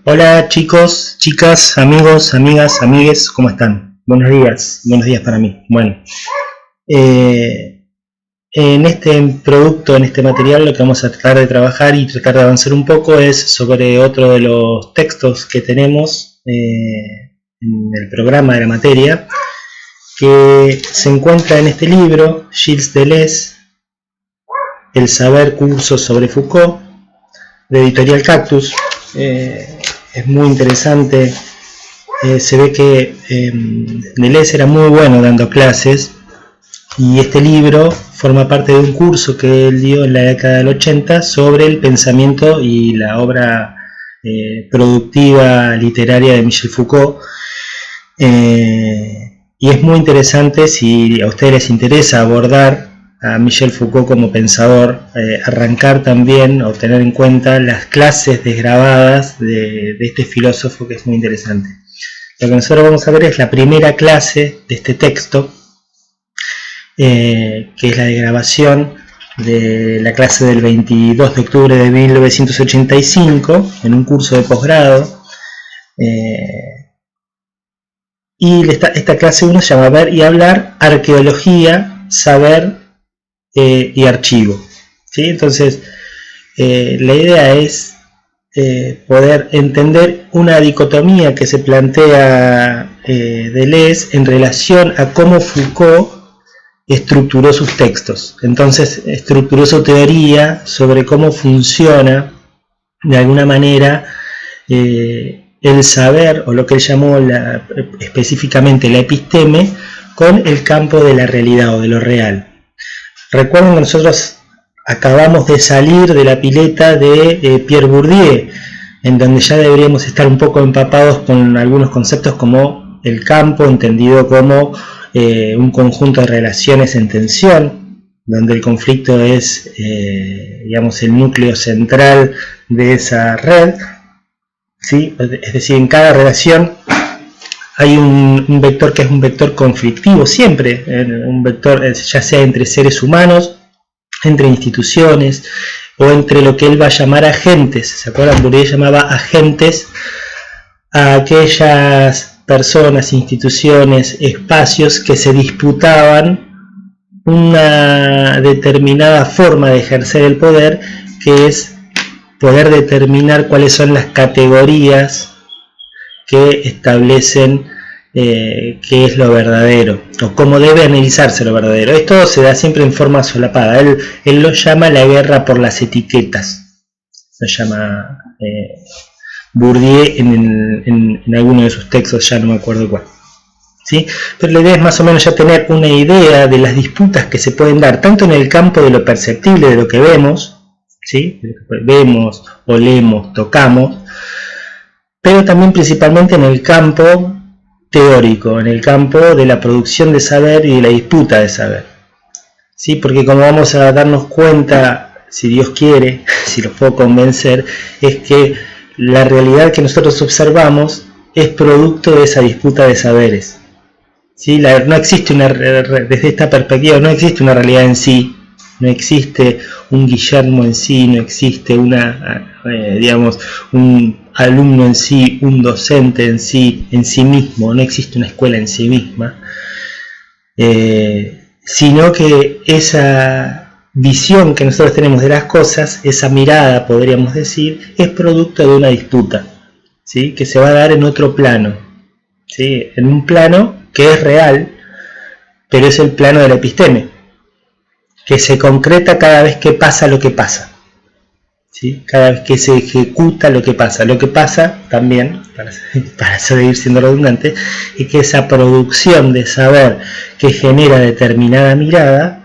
Hola chicos, chicas, amigos, amigas, amigues, ¿cómo están? Buenos días para mí. Bueno, eh, en este producto, en este material, lo que vamos a tratar de trabajar y tratar de avanzar un poco es sobre otro de los textos que tenemos en el programa de la materia, que se encuentra en este libro, Gilles Deleuze, El saber, curso sobre Foucault, de Editorial Cactus. Es muy interesante. Se ve que Deleuze era muy bueno dando clases, y este libro forma parte de un curso que él dio en la década del 80 sobre el pensamiento y la obra productiva literaria de Michel Foucault. Y es muy interesante, si a ustedes les interesa abordar a Michel Foucault como pensador, arrancar también o tener en cuenta las clases desgrabadas de este filósofo, que es muy interesante. Lo que nosotros vamos a ver es la primera clase de este texto, que es la desgrabación de la clase del 22 de octubre de 1985 en un curso de posgrado. Y esta clase 1 se llama Ver y Hablar, Arqueología, Saber y Archivo, ¿sí? Entonces, la idea es poder entender una dicotomía que se plantea Deleuze en relación a cómo Foucault estructuró sus textos. Entonces, estructuró su teoría sobre cómo funciona, de alguna manera, el saber, o lo que él llamó específicamente la episteme, con el campo de la realidad o de lo real. Recuerden que nosotros acabamos de salir de la pileta de Pierre Bourdieu, en donde ya deberíamos estar un poco empapados con algunos conceptos como el campo, entendido como un conjunto de relaciones en tensión, donde el conflicto es, digamos, el núcleo central de esa red, ¿sí? Es decir, en cada relación hay un vector que es un vector conflictivo, siempre, un vector ya sea entre seres humanos, entre instituciones, o entre lo que él va a llamar agentes. ¿Se acuerdan? Bourdieu llamaba agentes a aquellas personas, instituciones, espacios que se disputaban una determinada forma de ejercer el poder, que es poder determinar cuáles son las categorías que establecen qué es lo verdadero, o cómo debe analizarse lo verdadero. Esto se da siempre en forma solapada. Él lo llama la guerra por las etiquetas. Lo llama Bourdieu en alguno de sus textos, ya no me acuerdo cuál. ¿Sí? Pero la idea es más o menos ya tener una idea de las disputas que se pueden dar, tanto en el campo de lo perceptible, de lo que vemos, ¿sí? Vemos, olemos, tocamos, pero también principalmente en el campo teórico, en el campo de la producción de saber y de la disputa de saber, ¿sí? Porque como vamos a darnos cuenta, si Dios quiere, si los puedo convencer, es que la realidad que nosotros observamos es producto de esa disputa de saberes, ¿sí? No existe desde esta perspectiva, no existe una realidad en sí, no existe un Guillermo en sí, no existe digamos, un alumno en sí, un docente en sí mismo, no existe una escuela en sí misma, sino que esa visión que nosotros tenemos de las cosas, esa mirada, podríamos decir, es producto de una disputa, ¿sí? Que se va a dar en otro plano, ¿sí? En un plano que es real, pero es el plano de la episteme, que se concreta cada vez que pasa lo que pasa, ¿sí? Cada vez que se ejecuta lo que pasa también, para seguir siendo redundante, es que esa producción de saber que genera determinada mirada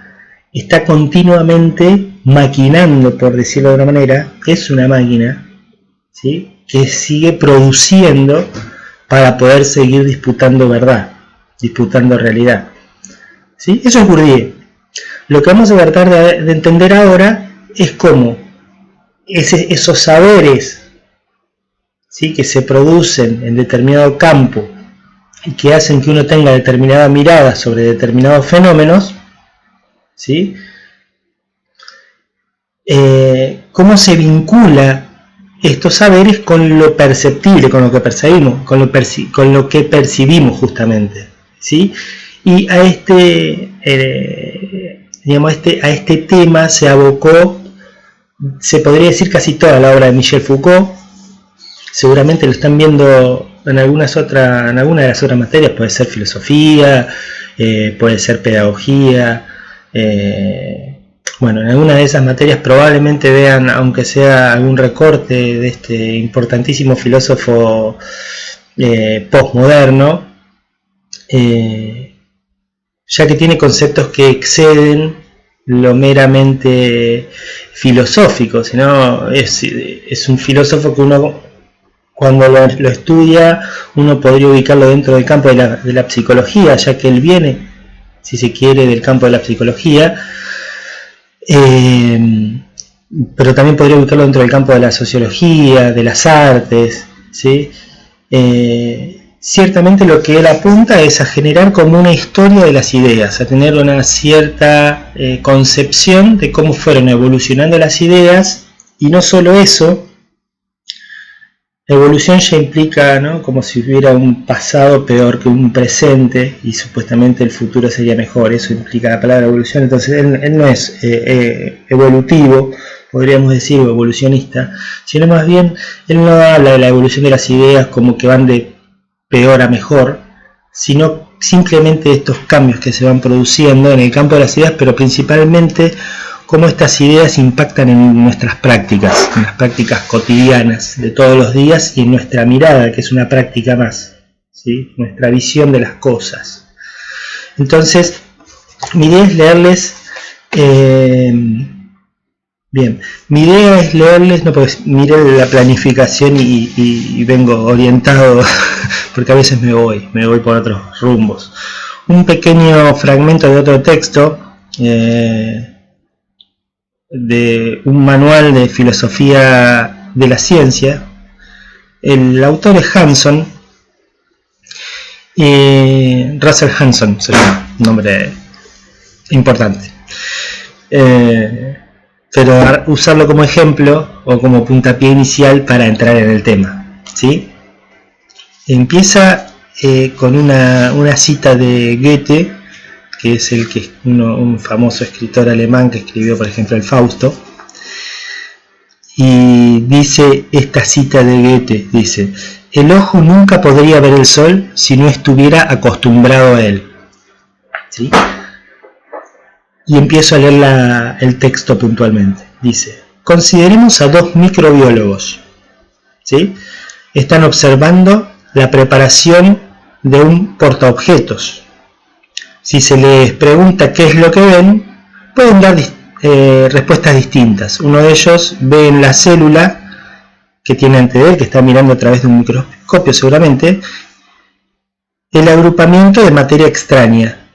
está continuamente maquinando, por decirlo de una manera, es una máquina, ¿sí? Que sigue produciendo para poder seguir disputando verdad, disputando realidad, ¿sí? Eso es Bourdieu. Lo que vamos a tratar de entender ahora es cómo esos saberes, ¿sí? Que se producen en determinado campo y que hacen que uno tenga determinada mirada sobre determinados fenómenos, ¿sí? Cómo se vincula estos saberes con lo perceptible, con lo que percibimos, con lo que percibimos justamente, ¿sí? Y a a este tema se abocó, se podría decir, casi toda la obra de Michel Foucault. Seguramente lo están viendo en alguna de las otras materias, puede ser filosofía, puede ser pedagogía, bueno, en alguna de esas materias probablemente vean, aunque sea algún recorte de este importantísimo filósofo postmoderno, ya que tiene conceptos que exceden lo meramente filosófico, sino es un filósofo que uno, cuando lo estudia, uno podría ubicarlo dentro del campo de la psicología, ya que él viene, si se quiere, del campo de la psicología, pero también podría ubicarlo dentro del campo de la sociología, de las artes, ¿sí? Ciertamente lo que él apunta es a generar como una historia de las ideas, a tener una cierta concepción de cómo fueron evolucionando las ideas, y no solo eso. La evolución ya implica, ¿no?, como si hubiera un pasado peor que un presente y supuestamente el futuro sería mejor. Eso implica la palabra evolución. Entonces él no es evolutivo, podríamos decir, o evolucionista, sino más bien él no habla de la evolución de las ideas como que van de peor a mejor, sino simplemente de estos cambios que se van produciendo en el campo de las ideas, pero principalmente cómo estas ideas impactan en nuestras prácticas, en las prácticas cotidianas de todos los días, y en nuestra mirada, que es una práctica más, ¿sí? Nuestra visión de las cosas. Entonces, mi idea es leerles, no, porque miré la planificación y vengo orientado, porque a veces me voy por otros rumbos. Un pequeño fragmento de otro texto, de un manual de filosofía de la ciencia. El autor es Hanson, Russell Hanson, es un nombre importante, pero usarlo como ejemplo o como puntapié inicial para entrar en el tema, ¿sí? Empieza con una cita de Goethe, que es un famoso escritor alemán que escribió, por ejemplo, el Fausto, y dice esta cita de Goethe, dice: el ojo nunca podría ver el sol si no estuviera acostumbrado a él, ¿sí? Y empiezo a leer el texto puntualmente. Dice: consideremos a dos microbiólogos, ¿sí? Están observando la preparación de un portaobjetos. Si se les pregunta qué es lo que ven, pueden dar respuestas distintas. Uno de ellos ve en la célula que tiene ante él, que está mirando a través de un microscopio seguramente, el agrupamiento de materia extraña.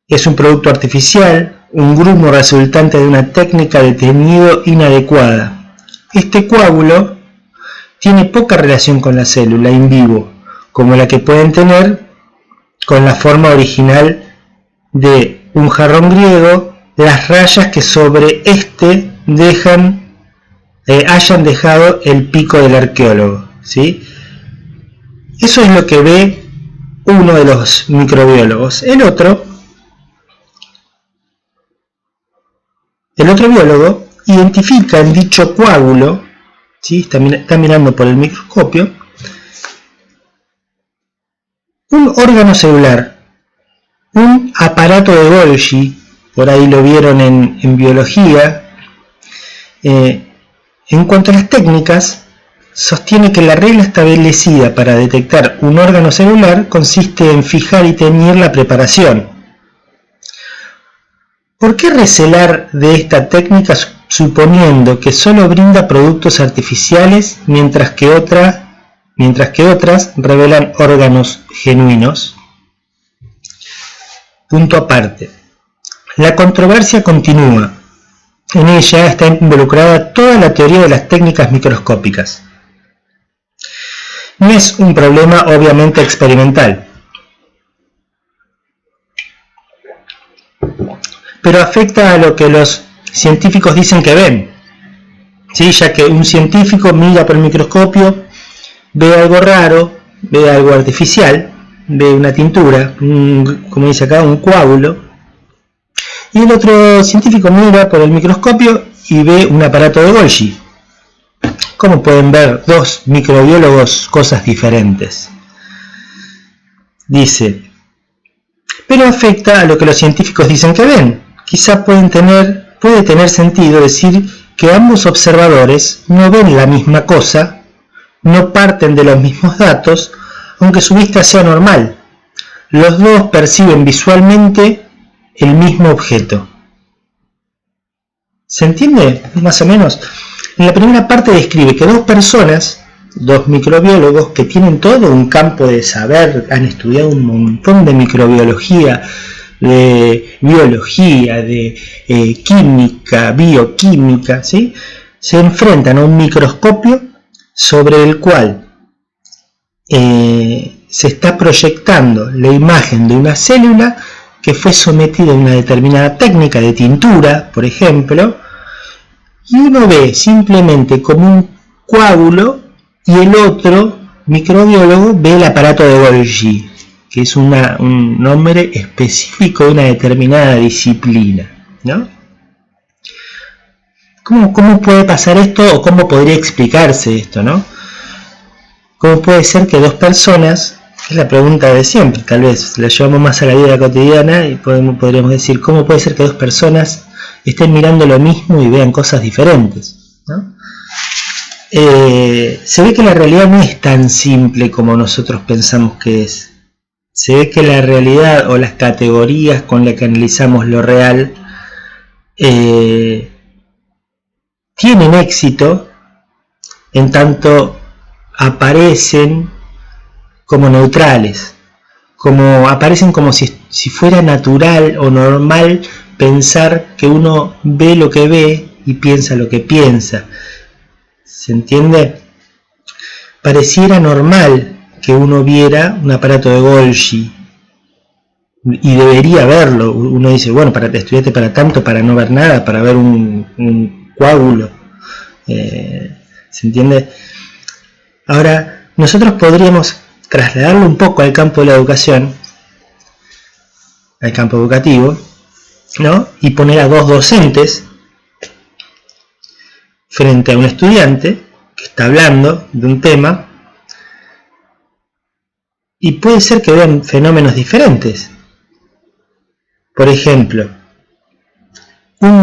Es un producto artificial, un grumo resultante de una técnica de teñido inadecuada. Este coágulo tiene poca relación con la célula in vivo, como la que pueden tener con la forma original de un jarrón griego, las rayas que sobre este hayan dejado el pico del arqueólogo, ¿sí? Eso es lo que ve uno de los microbiólogos. El otro biólogo identifica en dicho coágulo, ¿sí?, está mirando por el microscopio, un órgano celular, un aparato de Golgi, por ahí lo vieron en biología. En cuanto a las técnicas, sostiene que la regla establecida para detectar un órgano celular consiste en fijar y teñir la preparación. ¿Por qué recelar de esta técnica suponiendo que solo brinda productos artificiales mientras que otras revelan órganos genuinos? Punto aparte. La controversia continúa. En ella está involucrada toda la teoría de las técnicas microscópicas. No es un problema obviamente experimental, pero afecta a lo que los científicos dicen que ven. ¿sí? Ya que un científico mira por el microscopio, ve algo raro, ve algo artificial, ve una tintura, como dice acá, un coágulo, y el otro científico mira por el microscopio y ve un aparato de Golgi. ¿Cómo pueden ver dos microbiólogos cosas diferentes? Dice, pero afecta a lo que los científicos dicen que ven. Quizá puede tener sentido decir que ambos observadores no ven la misma cosa, no parten de los mismos datos, aunque su vista sea normal. Los dos perciben visualmente el mismo objeto. ¿Se entiende? Más o menos. En la primera parte describe que dos personas, dos microbiólogos que tienen todo un campo de saber, han estudiado un montón de microbiología, de biología, de química, bioquímica, ¿sí? Se enfrentan a un microscopio sobre el cual se está proyectando la imagen de una célula que fue sometida a una determinada técnica de tintura, por ejemplo, y uno ve simplemente como un coágulo y el otro microbiólogo ve el aparato de Golgi, que es un nombre específico de una determinada disciplina, ¿no? ¿Cómo puede pasar esto o cómo podría explicarse esto, ¿no? ¿Cómo puede ser que dos personas, es la pregunta de siempre, tal vez la llevamos más a la vida cotidiana y podríamos decir, ¿cómo puede ser que dos personas estén mirando lo mismo y vean cosas diferentes, ¿no? Se ve que la realidad no es tan simple como nosotros pensamos que es. Se ve que la realidad o las categorías con las que analizamos lo real tienen éxito en tanto aparecen como neutrales, aparecen como si fuera natural o normal pensar que uno ve lo que ve y piensa lo que piensa. ¿Se entiende? Pareciera normal que uno viera un aparato de Golgi y debería verlo. Uno dice, bueno, estudiate para tanto, para no ver nada, para ver un coágulo. ¿Se entiende? Ahora, nosotros podríamos trasladarlo un poco al campo de la educación, al campo educativo, ¿no? Y poner a dos docentes frente a un estudiante que está hablando de un tema y puede ser que vean fenómenos diferentes. Por ejemplo, uno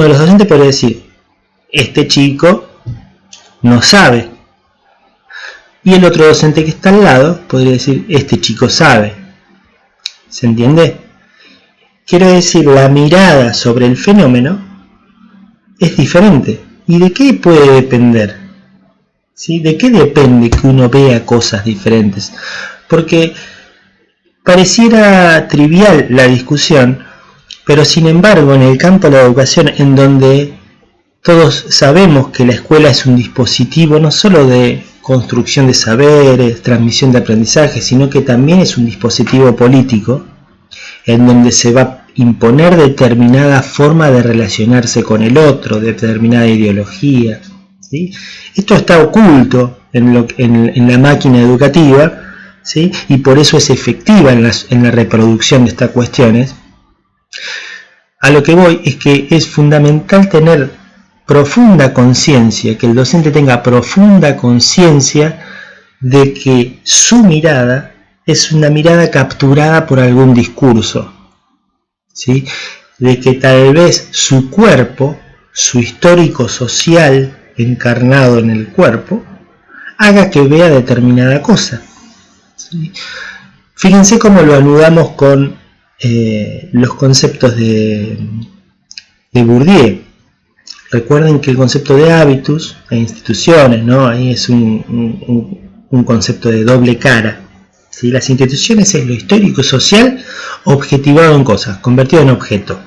de los docentes puede decir, este chico no sabe, y el otro docente que está al lado podría decir, este chico sabe. ¿Se entiende? Quiero decir, la mirada sobre el fenómeno es diferente. ¿Y de qué puede depender? ¿Sí? ¿De qué depende que uno vea cosas diferentes? Porque pareciera trivial la discusión, pero sin embargo en el campo de la educación, en donde todos sabemos que la escuela es un dispositivo no solo de construcción de saberes, transmisión de aprendizaje, sino que también es un dispositivo político, en donde se va a imponer determinada forma de relacionarse con el otro, determinada ideología, ¿sí? Esto está oculto en la máquina educativa, ¿sí? Y por eso es efectiva en la reproducción de estas cuestiones. A lo que voy es que es fundamental tener profunda conciencia, que el docente tenga profunda conciencia de que su mirada es una mirada capturada por algún discurso, ¿sí? De que tal vez su cuerpo, su histórico social encarnado en el cuerpo, haga que vea determinada cosa, ¿sí? Fíjense cómo lo anudamos con los conceptos de Bourdieu. Recuerden que el concepto de hábitus e instituciones, ¿no? Ahí es un concepto de doble cara, ¿sí? Las instituciones es lo histórico y social objetivado en cosas, convertido en objeto.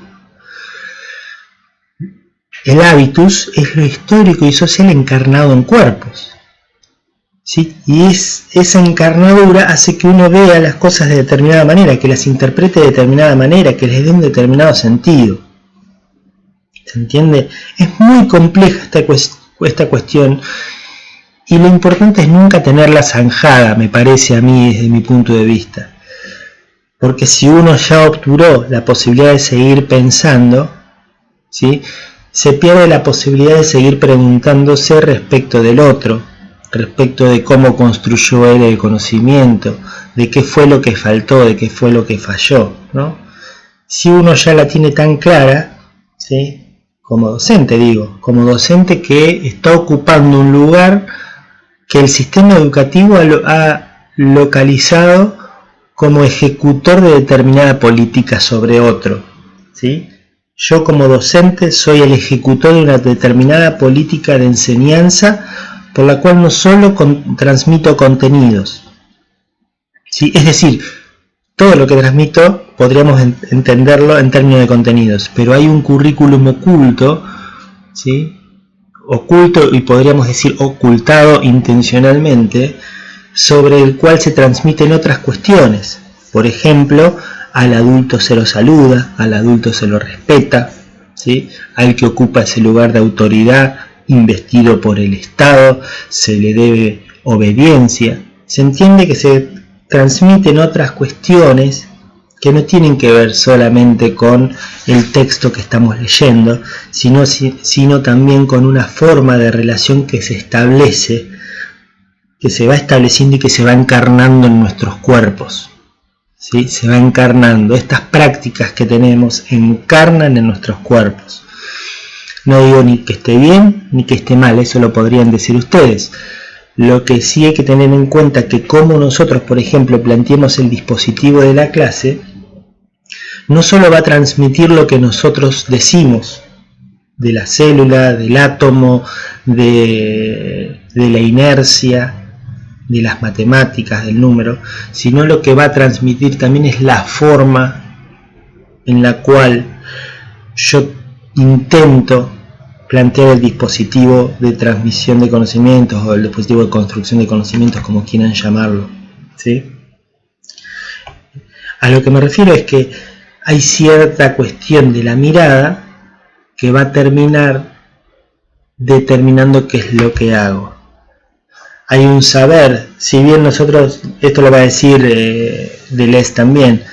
El hábitus es lo histórico y social encarnado en cuerpos, ¿sí? Y esa encarnadura hace que uno vea las cosas de determinada manera, que las interprete de determinada manera, que les dé un determinado sentido. ¿Se entiende? Es muy compleja esta cuestión, y lo importante es nunca tenerla zanjada, me parece a mí desde mi punto de vista. Porque si uno ya obturó la posibilidad de seguir pensando, ¿sí?, se pierde la posibilidad de seguir preguntándose respecto del otro, respecto de cómo construyó él el conocimiento, de qué fue lo que faltó, de qué fue lo que falló, ¿no? Si uno ya la tiene tan clara, ¿sí?, como docente como docente que está ocupando un lugar que el sistema educativo ha localizado como ejecutor de determinada política sobre otro, ¿sí? Yo como docente soy el ejecutor de una determinada política de enseñanza por la cual no solo transmito contenidos, ¿sí? Es decir, todo lo que transmito podríamos entenderlo en términos de contenidos, pero hay un currículum oculto, ¿sí?, oculto, y podríamos decir ocultado intencionalmente, sobre el cual se transmiten otras cuestiones. Por ejemplo, al adulto se lo saluda, al adulto se lo respeta, ¿sí?, al que ocupa ese lugar de autoridad investido por el Estado se le debe obediencia. Se entiende que se transmiten otras cuestiones que no tienen que ver solamente con el texto que estamos leyendo, sino también con una forma de relación que se establece, que se va estableciendo y que se va encarnando en nuestros cuerpos, ¿sí? Se va encarnando. Estas prácticas que tenemos encarnan en nuestros cuerpos. No digo ni que esté bien ni que esté mal, eso lo podrían decir ustedes. Lo que sí hay que tener en cuenta es que como nosotros, por ejemplo, planteemos el dispositivo de la clase, no solo va a transmitir lo que nosotros decimos de la célula, del átomo, de la inercia, de las matemáticas, del número, sino lo que va a transmitir también es la forma en la cual yo intento plantear el dispositivo de transmisión de conocimientos o el dispositivo de construcción de conocimientos, como quieran llamarlo, ¿sí? A lo que me refiero es que hay cierta cuestión de la mirada que va a terminar determinando qué es lo que hago. Hay un saber, si bien nosotros, esto lo va a decir Deleuze también,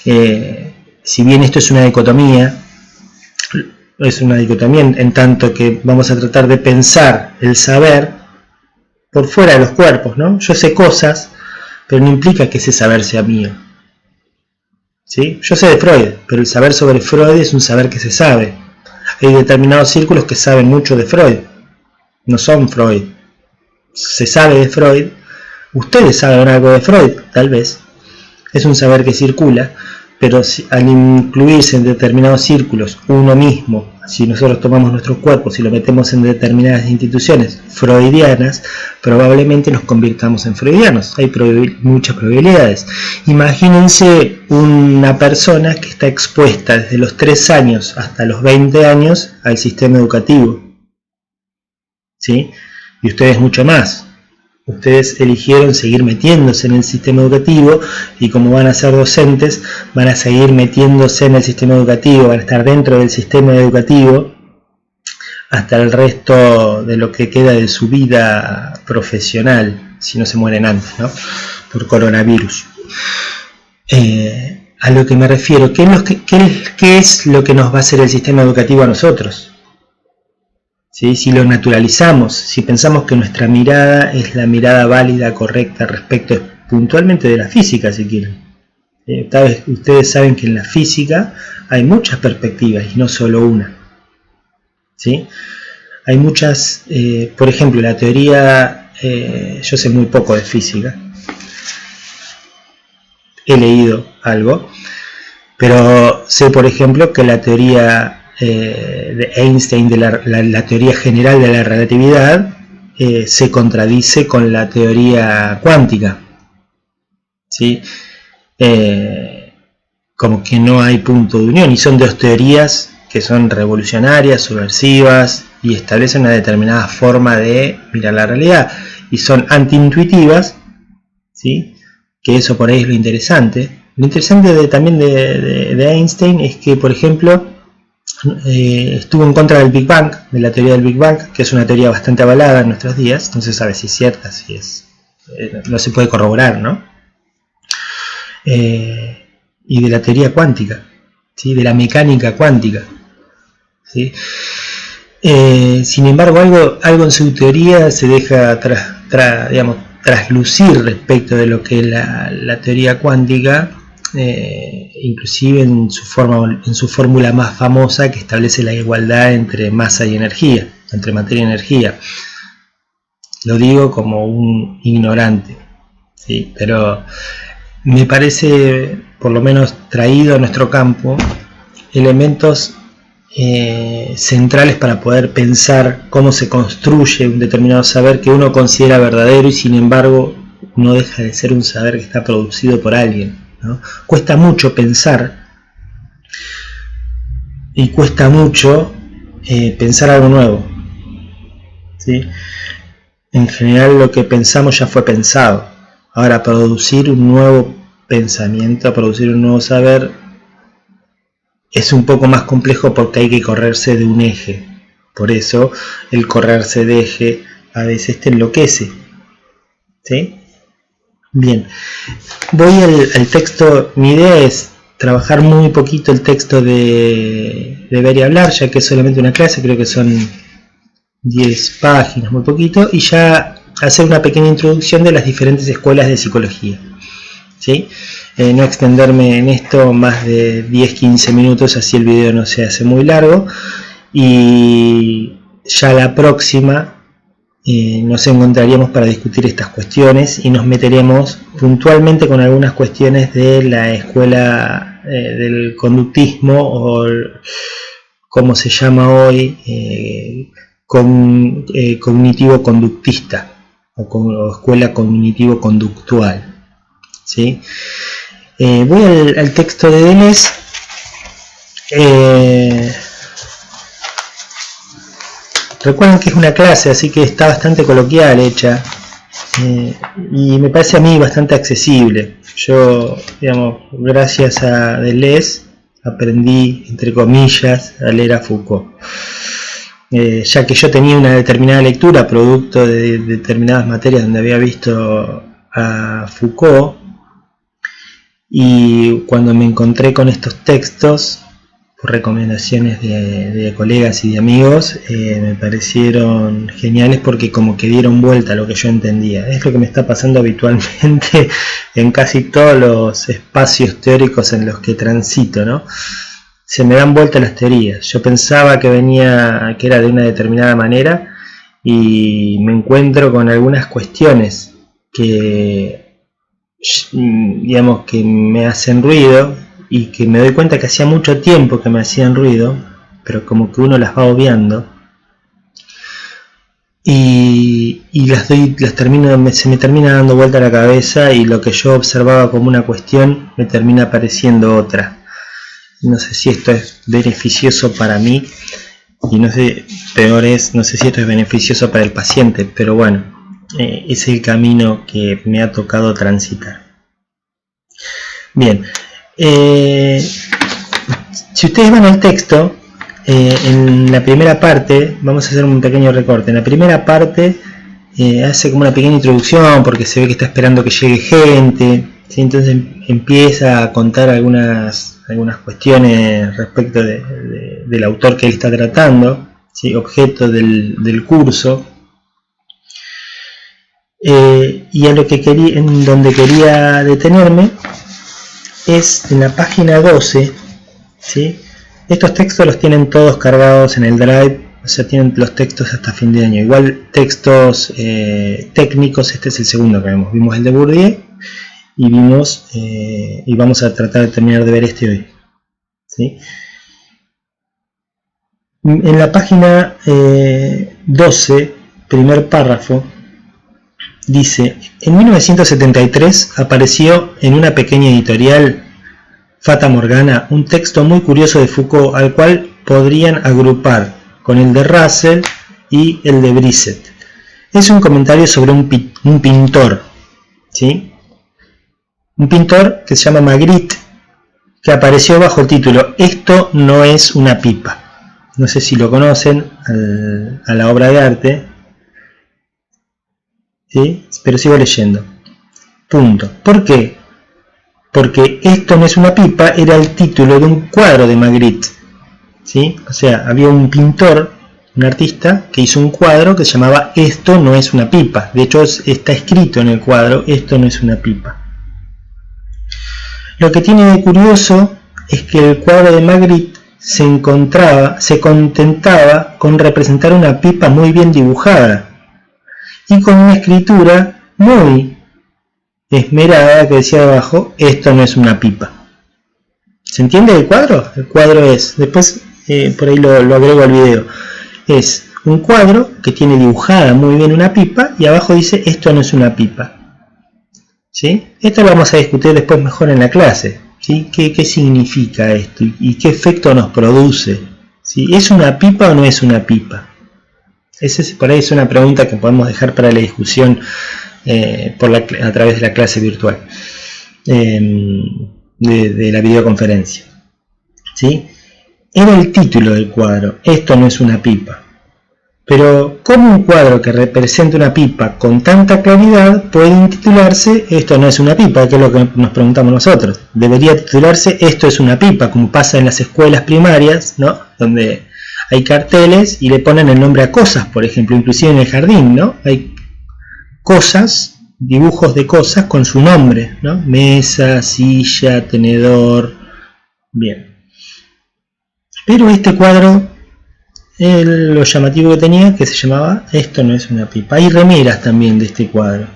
si bien esto es una dicotomía en tanto que vamos a tratar de pensar el saber por fuera de los cuerpos, ¿no? Yo sé cosas, pero no implica que ese saber sea mío, ¿sí? Yo sé de Freud, pero el saber sobre Freud es un saber que se sabe. Hay determinados círculos que saben mucho de Freud, no son Freud. Se sabe de Freud, ustedes saben algo de Freud, tal vez, es un saber que circula, pero al incluirse en determinados círculos uno mismo, si nosotros tomamos nuestros cuerpos y lo metemos en determinadas instituciones freudianas, probablemente nos convirtamos en freudianos. Hay muchas probabilidades. Imagínense una persona que está expuesta desde los 3 años hasta los 20 años al sistema educativo, ¿sí? Y ustedes mucho más. Ustedes eligieron seguir metiéndose en el sistema educativo y como van a ser docentes, van a seguir metiéndose en el sistema educativo, van a estar dentro del sistema educativo hasta el resto de lo que queda de su vida profesional, si no se mueren antes, ¿no?, por coronavirus. A lo que me refiero, ¿qué es lo que nos va a hacer el sistema educativo a nosotros? ¿Sí? Si lo naturalizamos, si pensamos que nuestra mirada es la mirada válida, correcta, respecto puntualmente de la física, si quieren. Tal vez ustedes saben que en la física hay muchas perspectivas y no solo una, ¿sí? Hay muchas, por ejemplo, la teoría, yo sé muy poco de física, he leído algo, pero sé, por ejemplo, que la teoría de Einstein, de la teoría general de la relatividad, se contradice con la teoría cuántica, ¿sí? Como que no hay punto de unión, y son dos teorías que son revolucionarias, subversivas, y establecen una determinada forma de mirar la realidad, y son antiintuitivas, ¿sí? Que eso por ahí es lo interesante. Lo interesante también de Einstein es que, por ejemplo, estuvo en contra del Big Bang, de la teoría del Big Bang, que es una teoría bastante avalada en nuestros días, no se sabe si es cierta, si es, no se puede corroborar, ¿no? Y de la teoría cuántica, ¿sí? De la mecánica cuántica, ¿sí? Sin embargo, algo en su teoría se deja traslucir respecto de lo que es la teoría cuántica, inclusive en su fórmula más famosa, que establece la igualdad entre masa y energía, entre materia y energía. Lo digo como un ignorante, ¿sí? Pero me parece, por lo menos traído a nuestro campo, elementos centrales para poder pensar cómo se construye un determinado saber que uno considera verdadero y sin embargo no deja de ser un saber que está producido por alguien, ¿no? Cuesta mucho pensar y cuesta mucho pensar algo nuevo, ¿sí? En general lo que pensamos ya fue pensado. Ahora producir un nuevo pensamiento, producir un nuevo saber, es un poco más complejo porque hay que correrse de un eje. Por eso el correrse de eje a veces te enloquece, ¿sí? Bien, voy al texto. Mi idea es trabajar muy poquito el texto de Ver y Hablar, ya que es solamente una clase, creo que son 10 páginas, muy poquito, y ya hacer una pequeña introducción de las diferentes escuelas de psicología, ¿sí? No extenderme en esto más de 10-15 minutos, así el video no se hace muy largo, y ya la próxima nos encontraríamos para discutir estas cuestiones y nos meteremos puntualmente con algunas cuestiones de la escuela del conductismo, o como se llama hoy, cognitivo-conductista, o escuela cognitivo-conductual, ¿sí? Voy al texto de Deleuze. Recuerden que es una clase, así que está bastante coloquial hecha, y me parece a mí bastante accesible. Yo, digamos, gracias a Deleuze aprendí, entre comillas, a leer a Foucault, ya que yo tenía una determinada lectura producto de determinadas materias donde había visto a Foucault, y cuando me encontré con estos textos por recomendaciones de colegas y de amigos, me parecieron geniales porque como que dieron vuelta a lo que yo entendía. Es lo que me está pasando habitualmente en casi todos los espacios teóricos en los que transito, ¿no? Se me dan vuelta las teorías. Yo pensaba que era de una determinada manera, y me encuentro con algunas cuestiones que, digamos, que me hacen ruido, y que me doy cuenta que hacía mucho tiempo que me hacían ruido, pero como que uno las va obviando, y se me termina dando vuelta la cabeza, y lo que yo observaba como una cuestión me termina pareciendo otra. No sé si esto es beneficioso para mí, y no sé si esto es beneficioso para el paciente, pero bueno, es el camino que me ha tocado transitar. Bien, si ustedes van al texto, en la primera parte, vamos a hacer un pequeño recorte. En la primera parte hace como una pequeña introducción, porque se ve que está esperando que llegue gente, ¿sí? Entonces empieza a contar algunas cuestiones respecto del autor que él está tratando, ¿sí? Objeto del curso. Y en donde quería detenerme es en la página 12, ¿sí? Estos textos los tienen todos cargados en el Drive, o sea, tienen los textos hasta fin de año. Igual textos técnicos, este es el segundo que vimos el de Bourdieu, y vamos a tratar de terminar de ver este hoy, ¿sí? En la página 12, primer párrafo, dice: en 1973 apareció en una pequeña editorial, Fata Morgana, un texto muy curioso de Foucault, al cual podrían agrupar con el de Russell y el de Brisset. Es un comentario sobre un pintor, ¿sí? Un pintor que se llama Magritte, que apareció bajo el título "Esto no es una pipa". no sé si lo conocen, a la obra de arte, ¿sí? Pero sigo leyendo. Punto. ¿Por qué? Porque esto no es una pipa era el título de un cuadro de Magritte, ¿sí? O sea, había un pintor, un artista, que hizo un cuadro que se llamaba Esto no es una pipa. De hecho, está escrito en el cuadro, esto no es una pipa. Lo que tiene de curioso es que el cuadro de Magritte se contentaba con representar una pipa muy bien dibujada y con una escritura muy esmerada que decía abajo, esto no es una pipa. ¿Se entiende el cuadro? El cuadro es, después por ahí lo agrego al video, es un cuadro que tiene dibujada muy bien una pipa y abajo dice, esto no es una pipa. ¿Sí? Esto lo vamos a discutir después mejor en la clase. ¿Sí? ¿Qué significa esto? ¿Y qué efecto nos produce? ¿Sí? ¿Es una pipa o no es una pipa? Por ahí es una pregunta que podemos dejar para la discusión a través de la clase virtual, de la videoconferencia. ¿Sí? Era el título del cuadro, esto no es una pipa. Pero, ¿cómo un cuadro que representa una pipa con tanta claridad puede intitularse esto no es una pipa? Que es lo que nos preguntamos nosotros. Debería titularse esto es una pipa, como pasa en las escuelas primarias, ¿no? Donde hay carteles y le ponen el nombre a cosas, por ejemplo, inclusive en el jardín, ¿no? Hay cosas, dibujos de cosas con su nombre, ¿no? Mesa, silla, tenedor, bien. Pero este cuadro, lo llamativo que tenía, que se llamaba esto no es una pipa. Hay remeras también de este cuadro,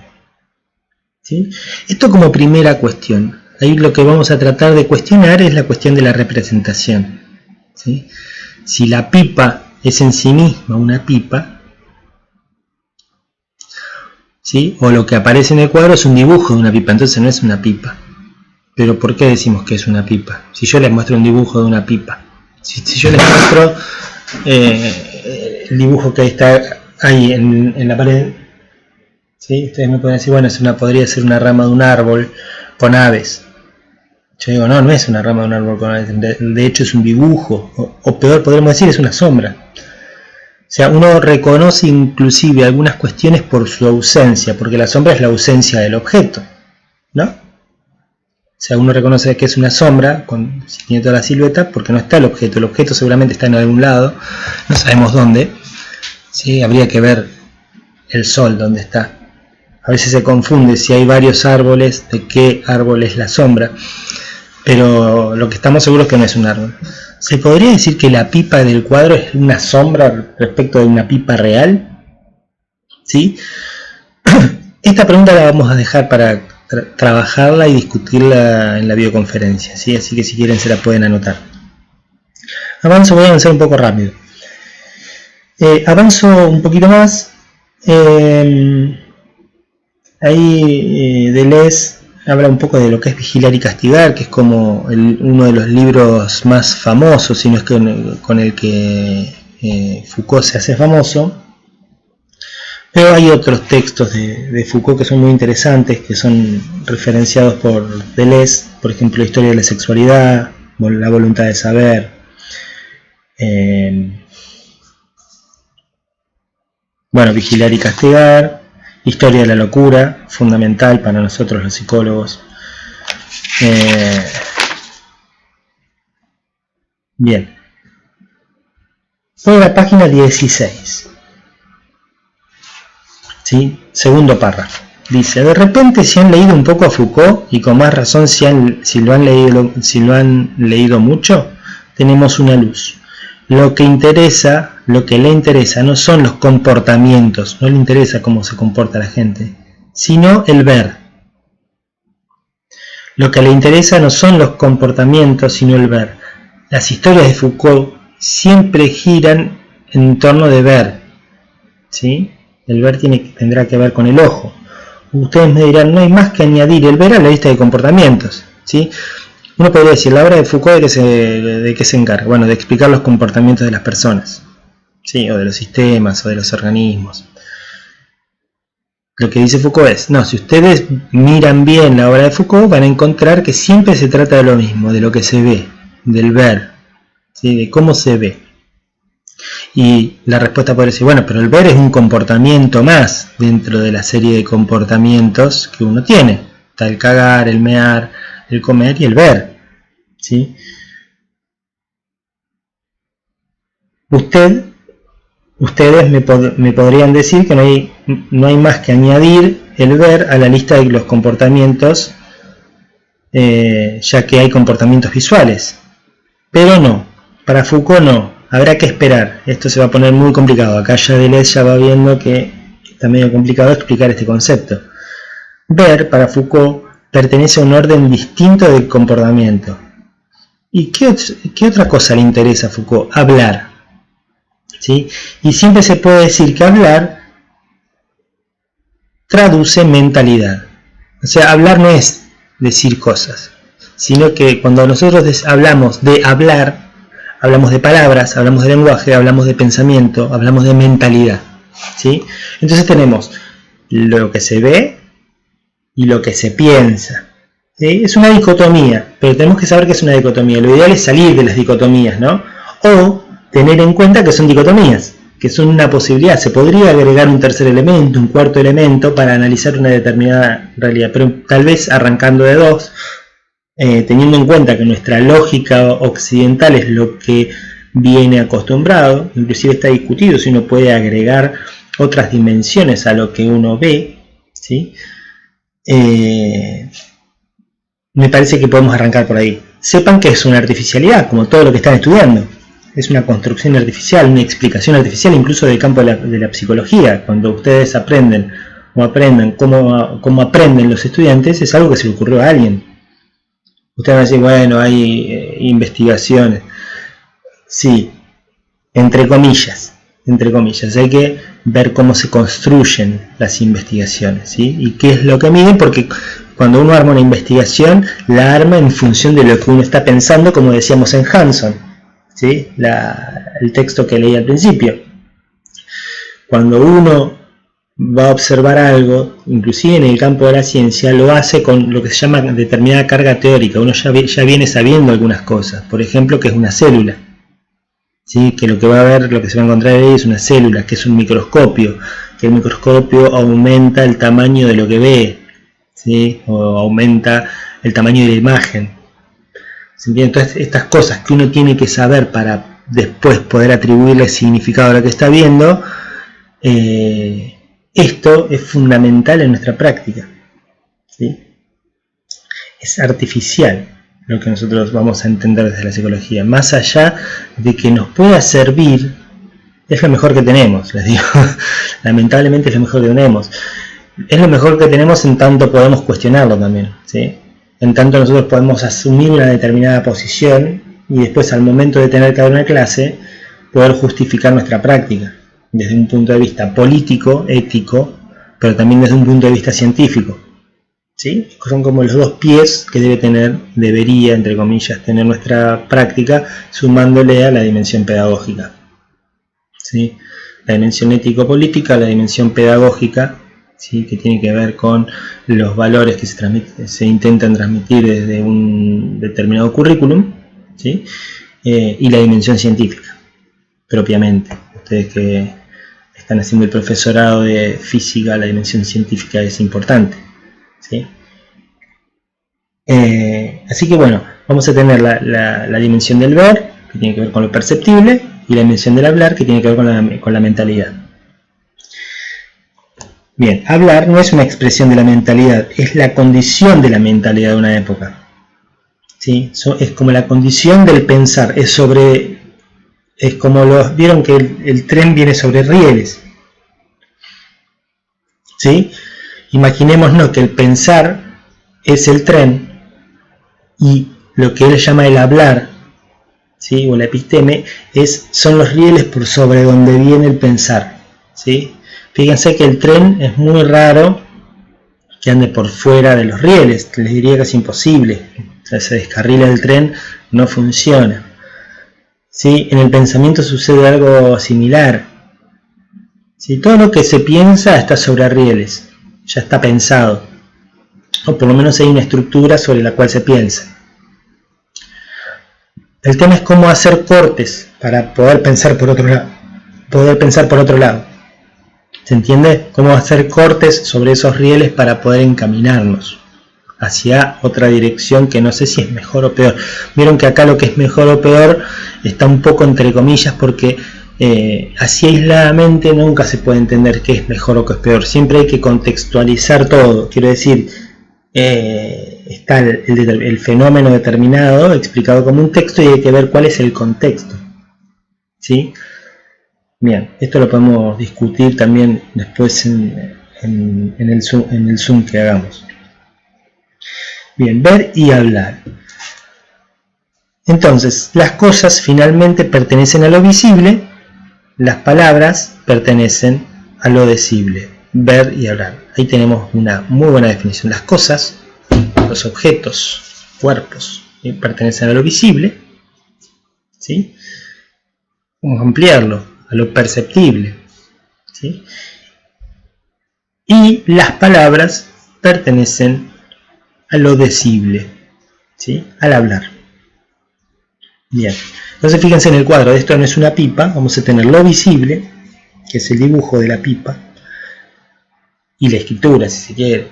¿sí? Esto como primera cuestión. Ahí lo que vamos a tratar de cuestionar es la cuestión de la representación, ¿sí? Si la pipa es en sí misma una pipa, ¿sí? O lo que aparece en el cuadro es un dibujo de una pipa, entonces no es una pipa. Pero ¿por qué decimos que es una pipa? Si yo les muestro un dibujo de una pipa, si yo les muestro el dibujo que está ahí en la pared, ¿sí? Ustedes me pueden decir, bueno, podría ser una rama de un árbol con aves. Yo digo, no es una rama de un árbol con aves, de hecho es un dibujo, o peor podríamos decir, es una sombra. O sea, uno reconoce inclusive algunas cuestiones por su ausencia, porque la sombra es la ausencia del objeto, ¿no? O sea, uno reconoce que es una sombra, si tiene toda la silueta, porque no está el objeto seguramente está en algún lado, no sabemos dónde, ¿sí? Habría que ver el sol dónde está. A veces se confunde si hay varios árboles, de qué árbol es la sombra, pero lo que estamos seguros es que no es un árbol. ¿Se podría decir que la pipa del cuadro es una sombra respecto de una pipa real? ¿Sí? Esta pregunta la vamos a dejar para trabajarla y discutirla en la videoconferencia, ¿sí? Así que si quieren se la pueden anotar. Voy a avanzar un poco rápido. Avanzo un poquito más. Ahí Deleuze habla un poco de lo que es Vigilar y Castigar, que es como uno de los libros más famosos, si no es que con el que Foucault se hace famoso. Pero hay otros textos de Foucault que son muy interesantes, que son referenciados por Deleuze, por ejemplo, Historia de la sexualidad, La voluntad de saber. Bueno, Vigilar y Castigar, Historia de la locura, fundamental para nosotros los psicólogos. Bien. Voy a la página 16. ¿Sí? Segundo párrafo. Dice, de repente si han leído un poco a Foucault, y con más razón si lo han leído mucho, tenemos una luz. Lo que le interesa no son los comportamientos, no le interesa cómo se comporta la gente, sino el ver. Lo que le interesa no son los comportamientos, sino el ver. Las historias de Foucault siempre giran en torno de ver, ¿sí? El ver tendrá que ver con el ojo. Ustedes me dirán, no hay más que añadir el ver a la lista de comportamientos, ¿sí? Uno podría decir, la obra de Foucault ¿de qué se encarga? Bueno, de explicar los comportamientos de las personas, ¿sí? O de los sistemas, o de los organismos. Lo que dice Foucault es, no, si ustedes miran bien la obra de Foucault, van a encontrar que siempre se trata de lo mismo, de lo que se ve, del ver, ¿sí? De cómo se ve. Y la respuesta podría ser, bueno, pero el ver es un comportamiento más dentro de la serie de comportamientos que uno tiene. Está el cagar, el mear, el comer y el ver, ¿sí? Ustedes me podrían decir que no hay más que añadir el ver a la lista de los comportamientos, ya que hay comportamientos visuales. Pero no, para Foucault no, habrá que esperar. Esto se va a poner muy complicado. Acá ya Deleuze ya va viendo que está medio complicado explicar este concepto. Ver, para Foucault, pertenece a un orden distinto del comportamiento. ¿Y qué otra cosa le interesa a Foucault? Hablar. ¿Sí? Y siempre se puede decir que hablar traduce mentalidad. O sea, hablar no es decir cosas, sino que cuando nosotros hablamos de hablar, hablamos de palabras, hablamos de lenguaje, hablamos de pensamiento, hablamos de mentalidad, ¿sí? Entonces tenemos lo que se ve y lo que se piensa, ¿sí? Es una dicotomía, pero tenemos que saber que es una dicotomía. Lo ideal es salir de las dicotomías, ¿no? O tener en cuenta que son dicotomías, que son una posibilidad. Se podría agregar un tercer elemento, un cuarto elemento para analizar una determinada realidad, pero tal vez arrancando de dos, teniendo en cuenta que nuestra lógica occidental es lo que viene acostumbrado, inclusive está discutido si uno puede agregar otras dimensiones a lo que uno ve, ¿sí? Me parece que podemos arrancar por ahí. Sepan que es una artificialidad, como todo lo que están estudiando. Es una construcción artificial, una explicación artificial, incluso del campo de la psicología. Cuando ustedes aprenden o aprendan cómo aprenden los estudiantes, es algo que se le ocurrió a alguien. Ustedes van a decir, bueno, hay investigaciones. Sí, entre comillas, hay que ver cómo se construyen las investigaciones, ¿sí? Y qué es lo que miden, porque cuando uno arma una investigación, la arma en función de lo que uno está pensando, como decíamos en Hanson, ¿sí? El texto que leí al principio. Cuando uno va a observar algo, inclusive en el campo de la ciencia, lo hace con lo que se llama determinada carga teórica. Uno ya viene sabiendo algunas cosas, por ejemplo, que es una célula, ¿sí? Que lo que va a ver, lo que se va a encontrar ahí es una célula, que es un microscopio, que el microscopio aumenta el tamaño de lo que ve, ¿sí? O aumenta el tamaño de la imagen. Entonces, estas cosas que uno tiene que saber para después poder atribuirle significado a lo que está viendo, esto es fundamental en nuestra práctica, ¿sí? Es artificial lo que nosotros vamos a entender desde la psicología. Más allá de que nos pueda servir, es lo mejor que tenemos, les digo. Lamentablemente es lo mejor que tenemos. Es lo mejor que tenemos en tanto podemos cuestionarlo también, ¿sí? En tanto nosotros podemos asumir una determinada posición y después, al momento de tener que dar una clase, poder justificar nuestra práctica desde un punto de vista político, ético, pero también desde un punto de vista científico, ¿sí? Son como los dos pies que debería, entre comillas, tener nuestra práctica, sumándole a la dimensión pedagógica, ¿sí? La dimensión ético-política, la dimensión pedagógica, ¿sí? Que tiene que ver con los valores que se intentan transmitir desde un determinado currículum, ¿sí? Y la dimensión científica, propiamente. Ustedes que están haciendo el profesorado de física, la dimensión científica es importante, ¿sí? Así que bueno, vamos a tener la dimensión del ver, que tiene que ver con lo perceptible, y la dimensión del hablar, que tiene que ver con la mentalidad. Bien, hablar no es una expresión de la mentalidad, es la condición de la mentalidad de una época, ¿sí? Es como la condición del pensar, es como vieron que el tren viene sobre rieles, ¿sí? Imaginémonos que el pensar es el tren y lo que él llama el hablar, ¿sí? O la episteme son los rieles por sobre donde viene el pensar, ¿sí? Fíjense que el tren es muy raro que ande por fuera de los rieles, les diría que es imposible. O sea, se descarrila el tren, no funciona, ¿sí? En el pensamiento sucede algo similar, ¿sí? Todo lo que se piensa está sobre rieles, ya está pensado, o por lo menos hay una estructura sobre la cual se piensa. El tema es cómo hacer cortes para poder pensar por otro lado. poder pensar por otro lado. ¿Se entiende? Cómo hacer cortes sobre esos rieles para poder encaminarnos hacia otra dirección que no sé si es mejor o peor. Vieron que acá lo que es mejor o peor está un poco entre comillas porque así aisladamente nunca se puede entender qué es mejor o qué es peor. Siempre hay que contextualizar todo. Quiero decir, está el fenómeno determinado explicado como un texto y hay que ver cuál es el contexto. ¿Sí? Bien, esto lo podemos discutir también después en el Zoom que hagamos. Bien, ver y hablar. Entonces, las cosas finalmente pertenecen a lo visible, las palabras pertenecen a lo decible. Ver y hablar. Ahí tenemos una muy buena definición. Las cosas, los objetos, cuerpos, pertenecen a lo visible. ¿Sí? Vamos a ampliarlo a lo perceptible. ¿Sí? Y las palabras pertenecen a lo decible, ¿sí? Al hablar. Bien, entonces fíjense en el cuadro, esto no es una pipa, vamos a tener lo visible, que es el dibujo de la pipa, y la escritura, si se quiere.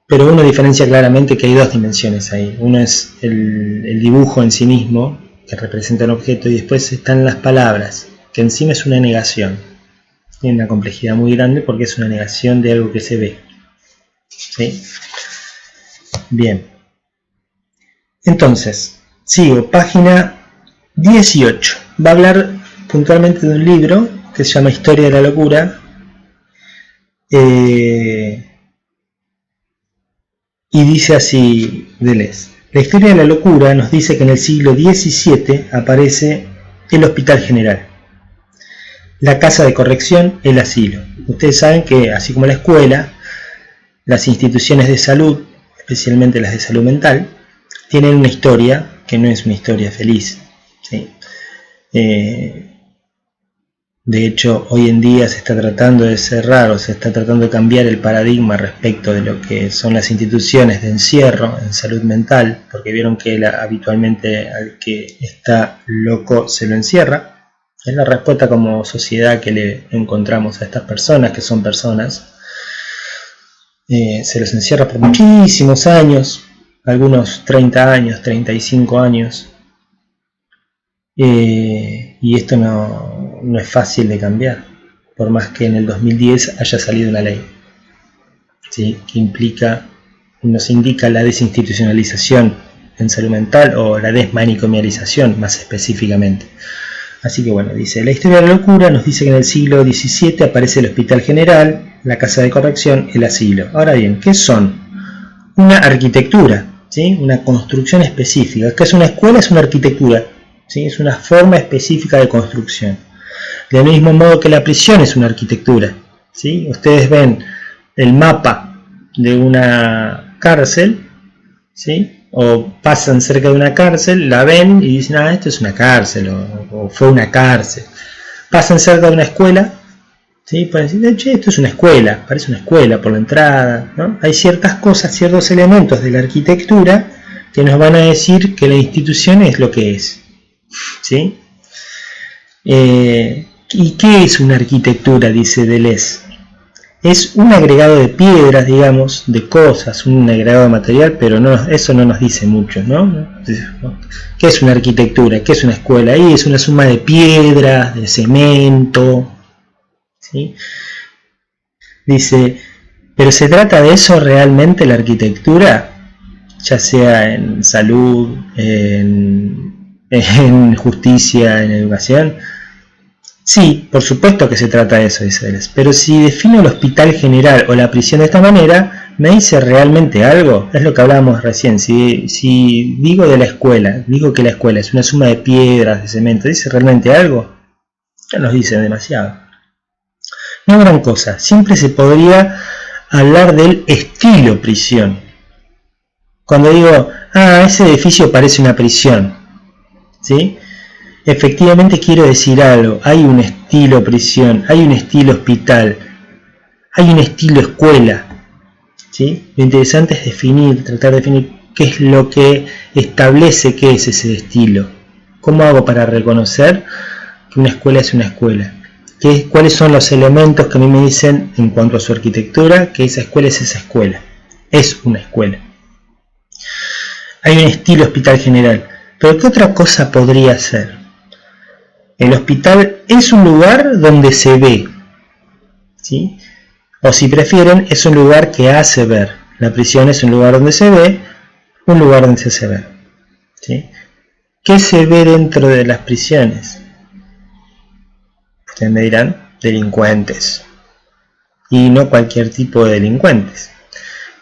Pero uno diferencia claramente que hay dos dimensiones ahí. Uno es el dibujo en sí mismo, que representa un objeto, y después están las palabras, que encima es una negación. Tiene una complejidad muy grande porque es una negación de algo que se ve. ¿Sí? Bien. Entonces, sigo, página 18. Va a hablar puntualmente de un libro que se llama Historia de la Locura. Y dice así Deleuze. La historia de la locura nos dice que en el siglo XVII aparece el Hospital General, la casa de corrección, el asilo. Ustedes saben que, así como la escuela, las instituciones de salud, especialmente las de salud mental, tienen una historia que no es una historia feliz. ¿Sí? De hecho, hoy en día se está tratando de cerrar o se está tratando de cambiar el paradigma respecto de lo que son las instituciones de encierro en salud mental, porque vieron que habitualmente al que está loco se lo encierra. Es la respuesta como sociedad que le encontramos a estas personas, que son personas. Se los encierra por muchísimos años, algunos 30 años, 35 años. Y esto no es fácil de cambiar, por más que en el 2010 haya salido una ley, ¿sí? Que nos indica la desinstitucionalización en salud mental o la desmanicomialización más específicamente. Así que bueno, dice, la historia de la locura nos dice que en el siglo XVII aparece el Hospital General, la casa de corrección, el asilo. Ahora bien, ¿qué son? Una arquitectura, ¿sí? Una construcción específica. ¿Qué es una escuela? Es una arquitectura. ¿Sí? Es una forma específica de construcción. Del mismo modo que la prisión es una arquitectura. ¿Sí? Ustedes ven el mapa de una cárcel, ¿sí? O pasan cerca de una cárcel, la ven y dicen, ah, esto es una cárcel, o fue una cárcel. Pasan cerca de una escuela, ¿sí? Pueden decir, che, esto es una escuela, parece una escuela por la entrada, ¿no? Hay ciertas cosas, ciertos elementos de la arquitectura que nos van a decir que la institución es lo que es. ¿Sí? ¿Y qué es una arquitectura? Dice Deleuze. Es un agregado de piedras, digamos, de cosas, un agregado de material, pero no, eso no nos dice mucho, ¿no? ¿Qué es una arquitectura? ¿Qué es una escuela? Ahí es una suma de piedras, de cemento, ¿sí? Dice, ¿pero se trata de eso realmente la arquitectura? Ya sea en salud, en justicia, en educación. Sí, por supuesto que se trata de eso, dice Deleuze. Pero si defino el Hospital General o la prisión de esta manera, ¿me dice realmente algo? Es lo que hablábamos recién. Si digo de la escuela, digo que la escuela es una suma de piedras, de cemento, ¿dice realmente algo? Ya nos dice demasiado. No gran cosa. Siempre se podría hablar del estilo prisión. Cuando digo, ese edificio parece una prisión, ¿sí? Efectivamente quiero decir algo. Hay un estilo prisión, hay un estilo hospital, hay un estilo escuela, ¿sí? Lo interesante es tratar de definir qué es lo que establece qué es ese estilo. ¿Cómo hago para reconocer que una escuela es una escuela? ¿Cuáles son los elementos que a mí me dicen en cuanto a su arquitectura que esa escuela es esa escuela? Es una escuela. Hay un estilo hospital general. Pero ¿qué otra cosa podría ser? El hospital es un lugar donde se ve, ¿sí? O si prefieren, es un lugar que hace ver. La prisión es un lugar donde se ve, un lugar donde se hace ver, ¿sí? ¿Qué se ve dentro de las prisiones? Ustedes me dirán, delincuentes. Y no cualquier tipo de delincuentes.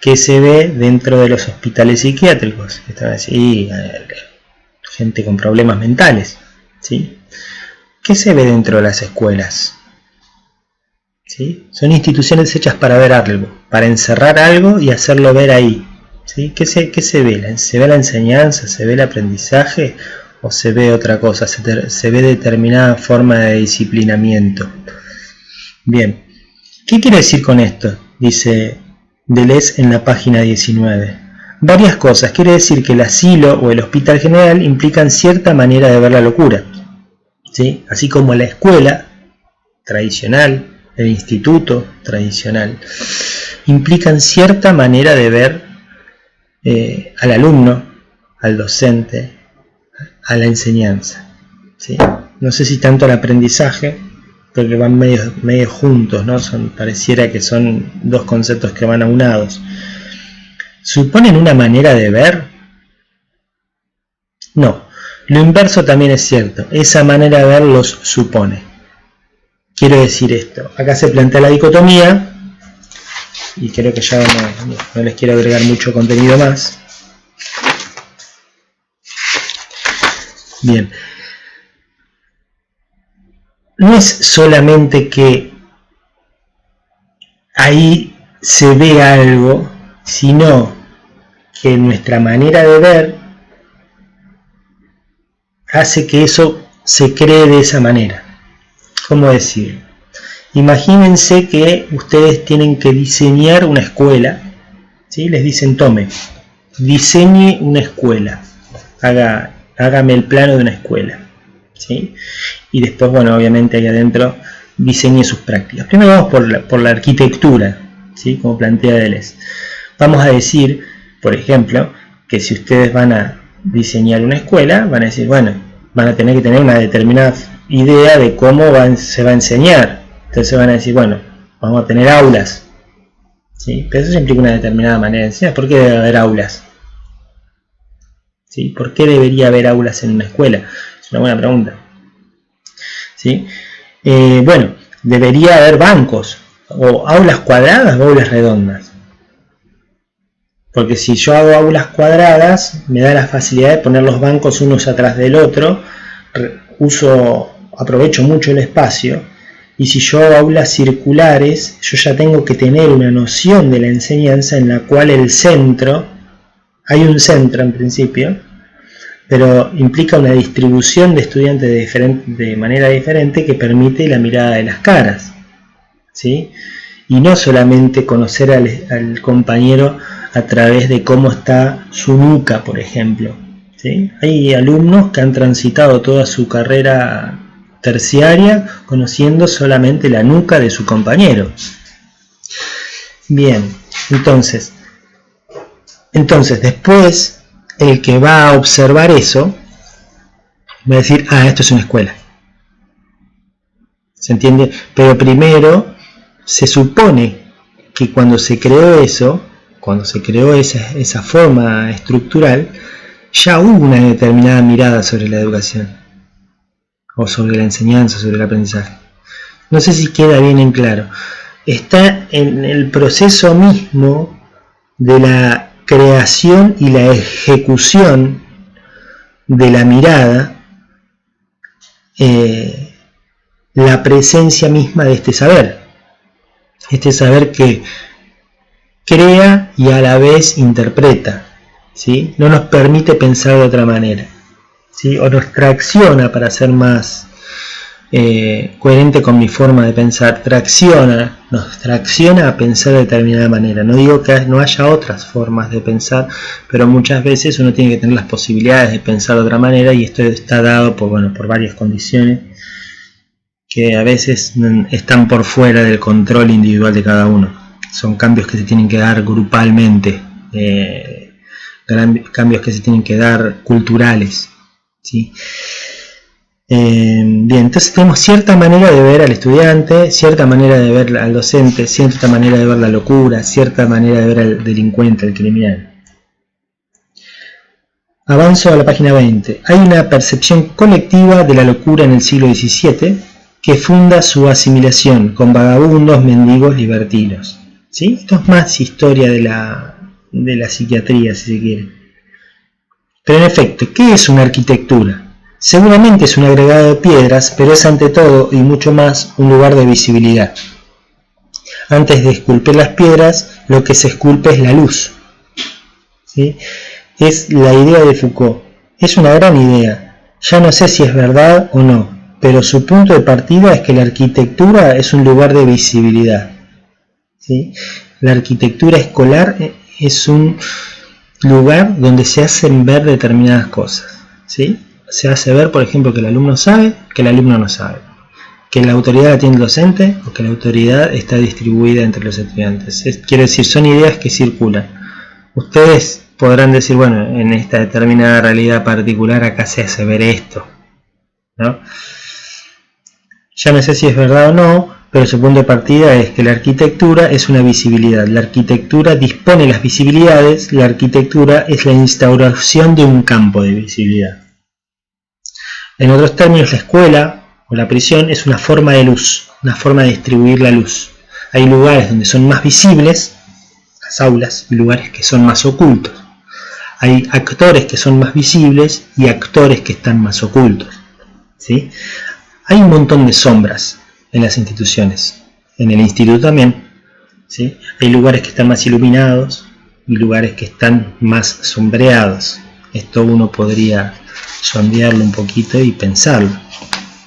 ¿Qué se ve dentro de los hospitales psiquiátricos? Están así, gente con problemas mentales, ¿sí? ¿Qué se ve dentro de las escuelas? ¿Sí? Son instituciones hechas para ver algo, para encerrar algo y hacerlo ver ahí, ¿sí? ¿Qué se ve? ¿Se ve la enseñanza? ¿Se ve el aprendizaje? ¿O se ve otra cosa? ¿Se ve determinada forma de disciplinamiento? Bien, ¿qué quiere decir con esto? Dice Deleuze en la página 19. Varias cosas. Quiere decir que el asilo o el hospital general implican cierta manera de ver la locura, ¿sí? Así como la escuela tradicional, el instituto tradicional, implican cierta manera de ver al alumno, al docente, a la enseñanza, ¿sí? No sé si tanto el aprendizaje, porque van medio juntos, ¿no? Pareciera que son dos conceptos que van aunados. ¿Suponen una manera de ver? No. Lo inverso también es cierto. Esa manera de ver los supone. Quiero decir esto. Acá se plantea la dicotomía, y creo que ya no les quiero agregar mucho contenido más. Bien. No es solamente que ahí se ve algo, sino que nuestra manera de ver hace que eso se cree de esa manera. ¿Cómo decir? Imagínense que ustedes tienen que diseñar una escuela, ¿sí? Les dicen, tome, diseñe una escuela, hágame el plano de una escuela, ¿sí? Y después, bueno, obviamente ahí adentro diseñe sus prácticas. Primero vamos por la arquitectura, ¿sí? Como plantea Deleuze. Vamos a decir, por ejemplo, que si ustedes van a diseñar una escuela, van a decir, bueno, van a tener que tener una determinada idea de cómo se va a enseñar. Entonces van a decir, bueno, vamos a tener aulas, ¿sí? Pero eso implica una determinada manera de enseñar. ¿Por qué debe haber aulas? ¿Sí? ¿Por qué debería haber aulas en una escuela? Es una buena pregunta, ¿sí? Bueno, debería haber bancos, o aulas cuadradas o aulas redondas. Porque si yo hago aulas cuadradas, me da la facilidad de poner los bancos unos atrás del otro, aprovecho mucho el espacio. Y si yo hago aulas circulares, yo ya tengo que tener una noción de la enseñanza en la cual el centro, hay un centro en principio, pero implica una distribución de estudiantes de manera diferente que permite la mirada de las caras, ¿sí? Y no solamente conocer al compañero a través de cómo está su nuca, por ejemplo, ¿sí? Hay alumnos que han transitado toda su carrera terciaria conociendo solamente la nuca de su compañero. Bien, entonces después el que va a observar eso va a decir, esto es una escuela. ¿Se entiende? Pero primero se supone que cuando se creó eso, cuando se creó esa forma estructural, ya hubo una determinada mirada sobre la educación, o sobre la enseñanza, sobre el aprendizaje. No sé si queda bien en claro. Está en el proceso mismo de la creación y la ejecución de la mirada, la presencia misma de este saber que crea y a la vez interpreta, ¿sí? No nos permite pensar de otra manera, ¿sí? O nos tracciona, para ser más coherente con mi forma de pensar, nos tracciona a pensar de determinada manera. No digo que no haya otras formas de pensar, pero muchas veces uno tiene que tener las posibilidades de pensar de otra manera, y esto está dado por varias condiciones que a veces están por fuera del control individual de cada uno. Son cambios que se tienen que dar grupalmente, cambios que se tienen que dar culturales, ¿sí? Bien, entonces tenemos cierta manera de ver al estudiante, cierta manera de ver al docente, cierta manera de ver la locura, cierta manera de ver al delincuente, al criminal. Avanzo a la página 20. Hay una percepción colectiva de la locura en el siglo XVII que funda su asimilación con vagabundos, mendigos, libertinos. ¿Sí? Esto es más historia de la psiquiatría, si se quiere. Pero en efecto, ¿qué es una arquitectura? Seguramente es un agregado de piedras, pero es ante todo y mucho más un lugar de visibilidad. Antes de esculpir las piedras, lo que se esculpe es la luz. ¿Sí? Es la idea de Foucault. Es una gran idea. Ya no sé si es verdad o no, pero su punto de partida es que la arquitectura es un lugar de visibilidad. ¿Sí? La arquitectura escolar es un lugar donde se hacen ver determinadas cosas. ¿Sí? Se hace ver, por ejemplo, que el alumno sabe, que el alumno no sabe, que la autoridad la tiene el docente o que la autoridad está distribuida entre los estudiantes. Quiero decir, son ideas que circulan. Ustedes podrán decir, bueno, en esta determinada realidad particular acá se hace ver esto, ¿no? Ya no sé si es verdad o no, pero su punto de partida es que la arquitectura es una visibilidad. La arquitectura dispone las visibilidades, la arquitectura es la instauración de un campo de visibilidad. En otros términos, la escuela o la prisión es una forma de luz, una forma de distribuir la luz. Hay lugares donde son más visibles, las aulas, y lugares que son más ocultos. Hay actores que son más visibles y actores que están más ocultos. ¿Sí? Hay un montón de sombras en las instituciones, en el instituto también. ¿Sí? Hay lugares que están más iluminados y lugares que están más sombreados. Esto uno podría sondearlo un poquito y pensarlo,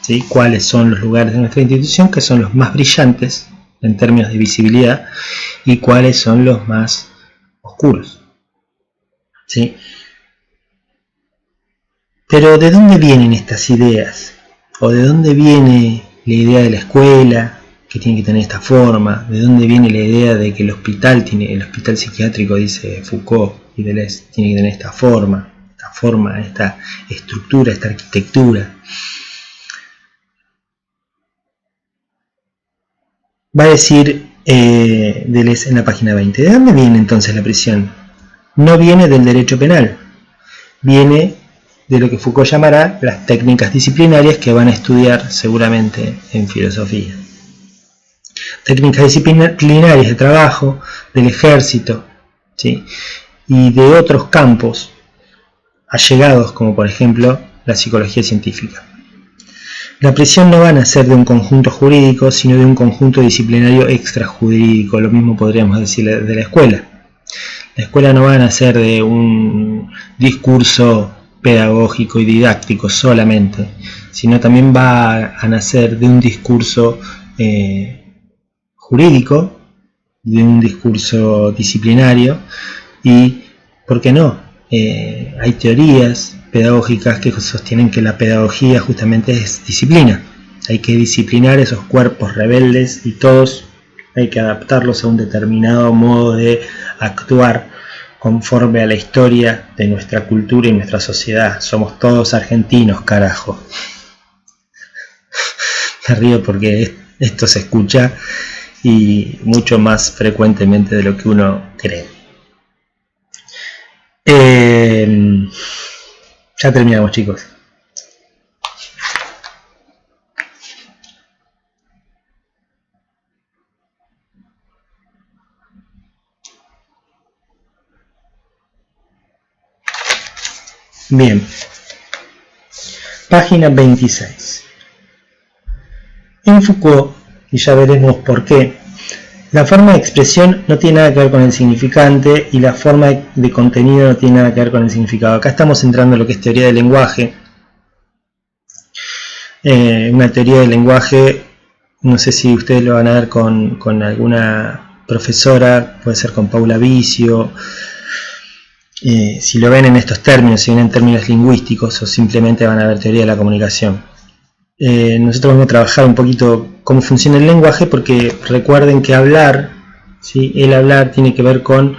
¿sí? Cuáles son los lugares de nuestra institución que son los más brillantes en términos de visibilidad y cuáles son los más oscuros, ¿sí? Pero ¿de dónde vienen estas ideas? ¿O de dónde viene la idea de la escuela que tiene que tener esta forma? ¿De dónde viene la idea de que el hospital psiquiátrico, dice Foucault y Deleuze, tiene que tener esta forma, esta estructura, esta arquitectura? Va a decir Deleuze en la página 20. ¿De dónde viene entonces la prisión? No viene del derecho penal, viene de lo que Foucault llamará las técnicas disciplinarias que van a estudiar seguramente en filosofía. Técnicas disciplinarias de trabajo, del ejército, ¿sí? Y de otros campos allegados, como por ejemplo la psicología científica. La prisión no va a nacer de un conjunto jurídico, sino de un conjunto disciplinario extrajurídico. Lo mismo podríamos decir de la escuela. La escuela no va a nacer de un discurso pedagógico y didáctico solamente, sino también va a nacer de un discurso jurídico, de un discurso disciplinario y, ¿por qué no? Hay teorías pedagógicas que sostienen que la pedagogía justamente es disciplina. Hay que disciplinar esos cuerpos rebeldes y todos hay que adaptarlos a un determinado modo de actuar conforme a la historia de nuestra cultura y nuestra sociedad. Somos todos argentinos, carajo. Me río porque esto se escucha y mucho más frecuentemente de lo que uno cree. Ya terminamos, chicos. Bien. Página 26. En Foucault, y ya veremos por qué, la forma de expresión no tiene nada que ver con el significante y la forma de contenido no tiene nada que ver con el significado. Acá estamos entrando en lo que es teoría del lenguaje. Una teoría del lenguaje, no sé si ustedes lo van a ver con alguna profesora, puede ser con Paula Vicio. Si lo ven en estos términos, si ven en términos lingüísticos, o simplemente van a ver teoría de la comunicación. nosotros vamos a trabajar un poquito cómo funciona el lenguaje, porque recuerden que hablar, ¿sí? El hablar tiene que ver con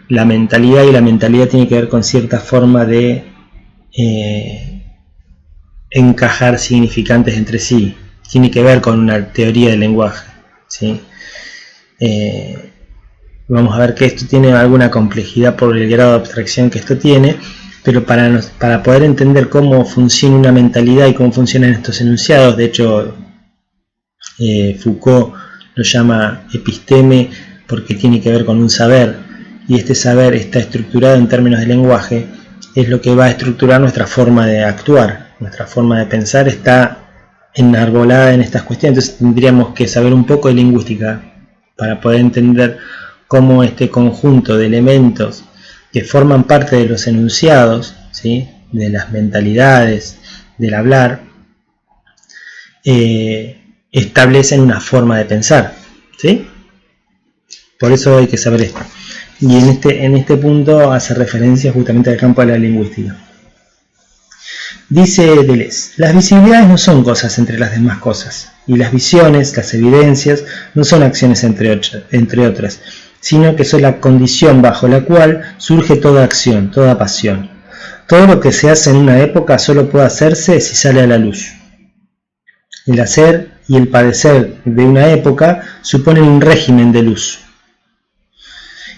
la mentalidad, y la mentalidad tiene que ver con cierta forma de encajar significantes entre sí, tiene que ver con una teoría del lenguaje, ¿sí? Vamos a ver que esto tiene alguna complejidad por el grado de abstracción que esto tiene, pero para poder entender cómo funciona una mentalidad y cómo funcionan estos enunciados, de hecho Foucault lo llama episteme porque tiene que ver con un saber, y este saber está estructurado en términos de lenguaje, es lo que va a estructurar nuestra forma de actuar, nuestra forma de pensar está enarbolada en estas cuestiones. Entonces tendríamos que saber un poco de lingüística para poder entender cómo este conjunto de elementos que forman parte de los enunciados, ¿sí? De las mentalidades, del hablar, establecen una forma de pensar, ¿sí? Por eso hay que saber esto. Y en este punto hace referencia justamente al campo de la lingüística. Dice Deleuze: las visibilidades no son cosas entre las demás cosas, y las visiones, las evidencias, no son acciones entre otras, sino que son la condición bajo la cual surge toda acción, toda pasión. Todo lo que se hace en una época solo puede hacerse si sale a la luz. El hacer y el padecer de una época suponen un régimen de luz.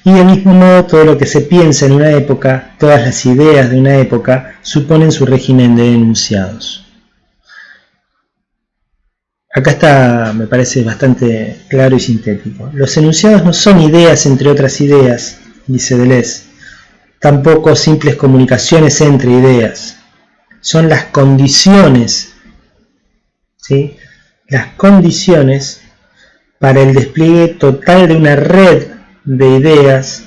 Y del mismo modo, todo lo que se piensa en una época, todas las ideas de una época, suponen su régimen de enunciados. Acá está, me parece bastante claro y sintético. Los enunciados no son ideas entre otras ideas, dice Deleuze, tampoco simples comunicaciones entre ideas. Son las condiciones, ¿sí? Las condiciones para el despliegue total de una red de ideas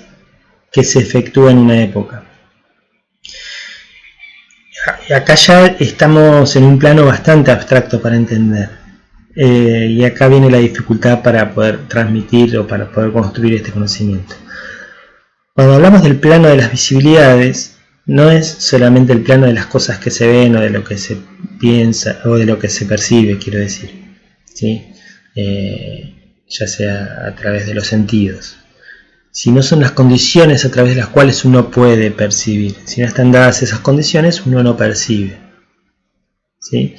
que se efectúa en una época. Acá ya estamos en un plano bastante abstracto para entender. Y acá viene la dificultad para poder transmitir o para poder construir este conocimiento. Cuando hablamos del plano de las visibilidades, no es solamente el plano de las cosas que se ven o de lo que se piensa o de lo que se percibe, quiero decir, ¿sí? Ya sea a través de los sentidos, sino son las condiciones a través de las cuales uno puede percibir. Si no están dadas esas condiciones, uno no percibe, ¿sí?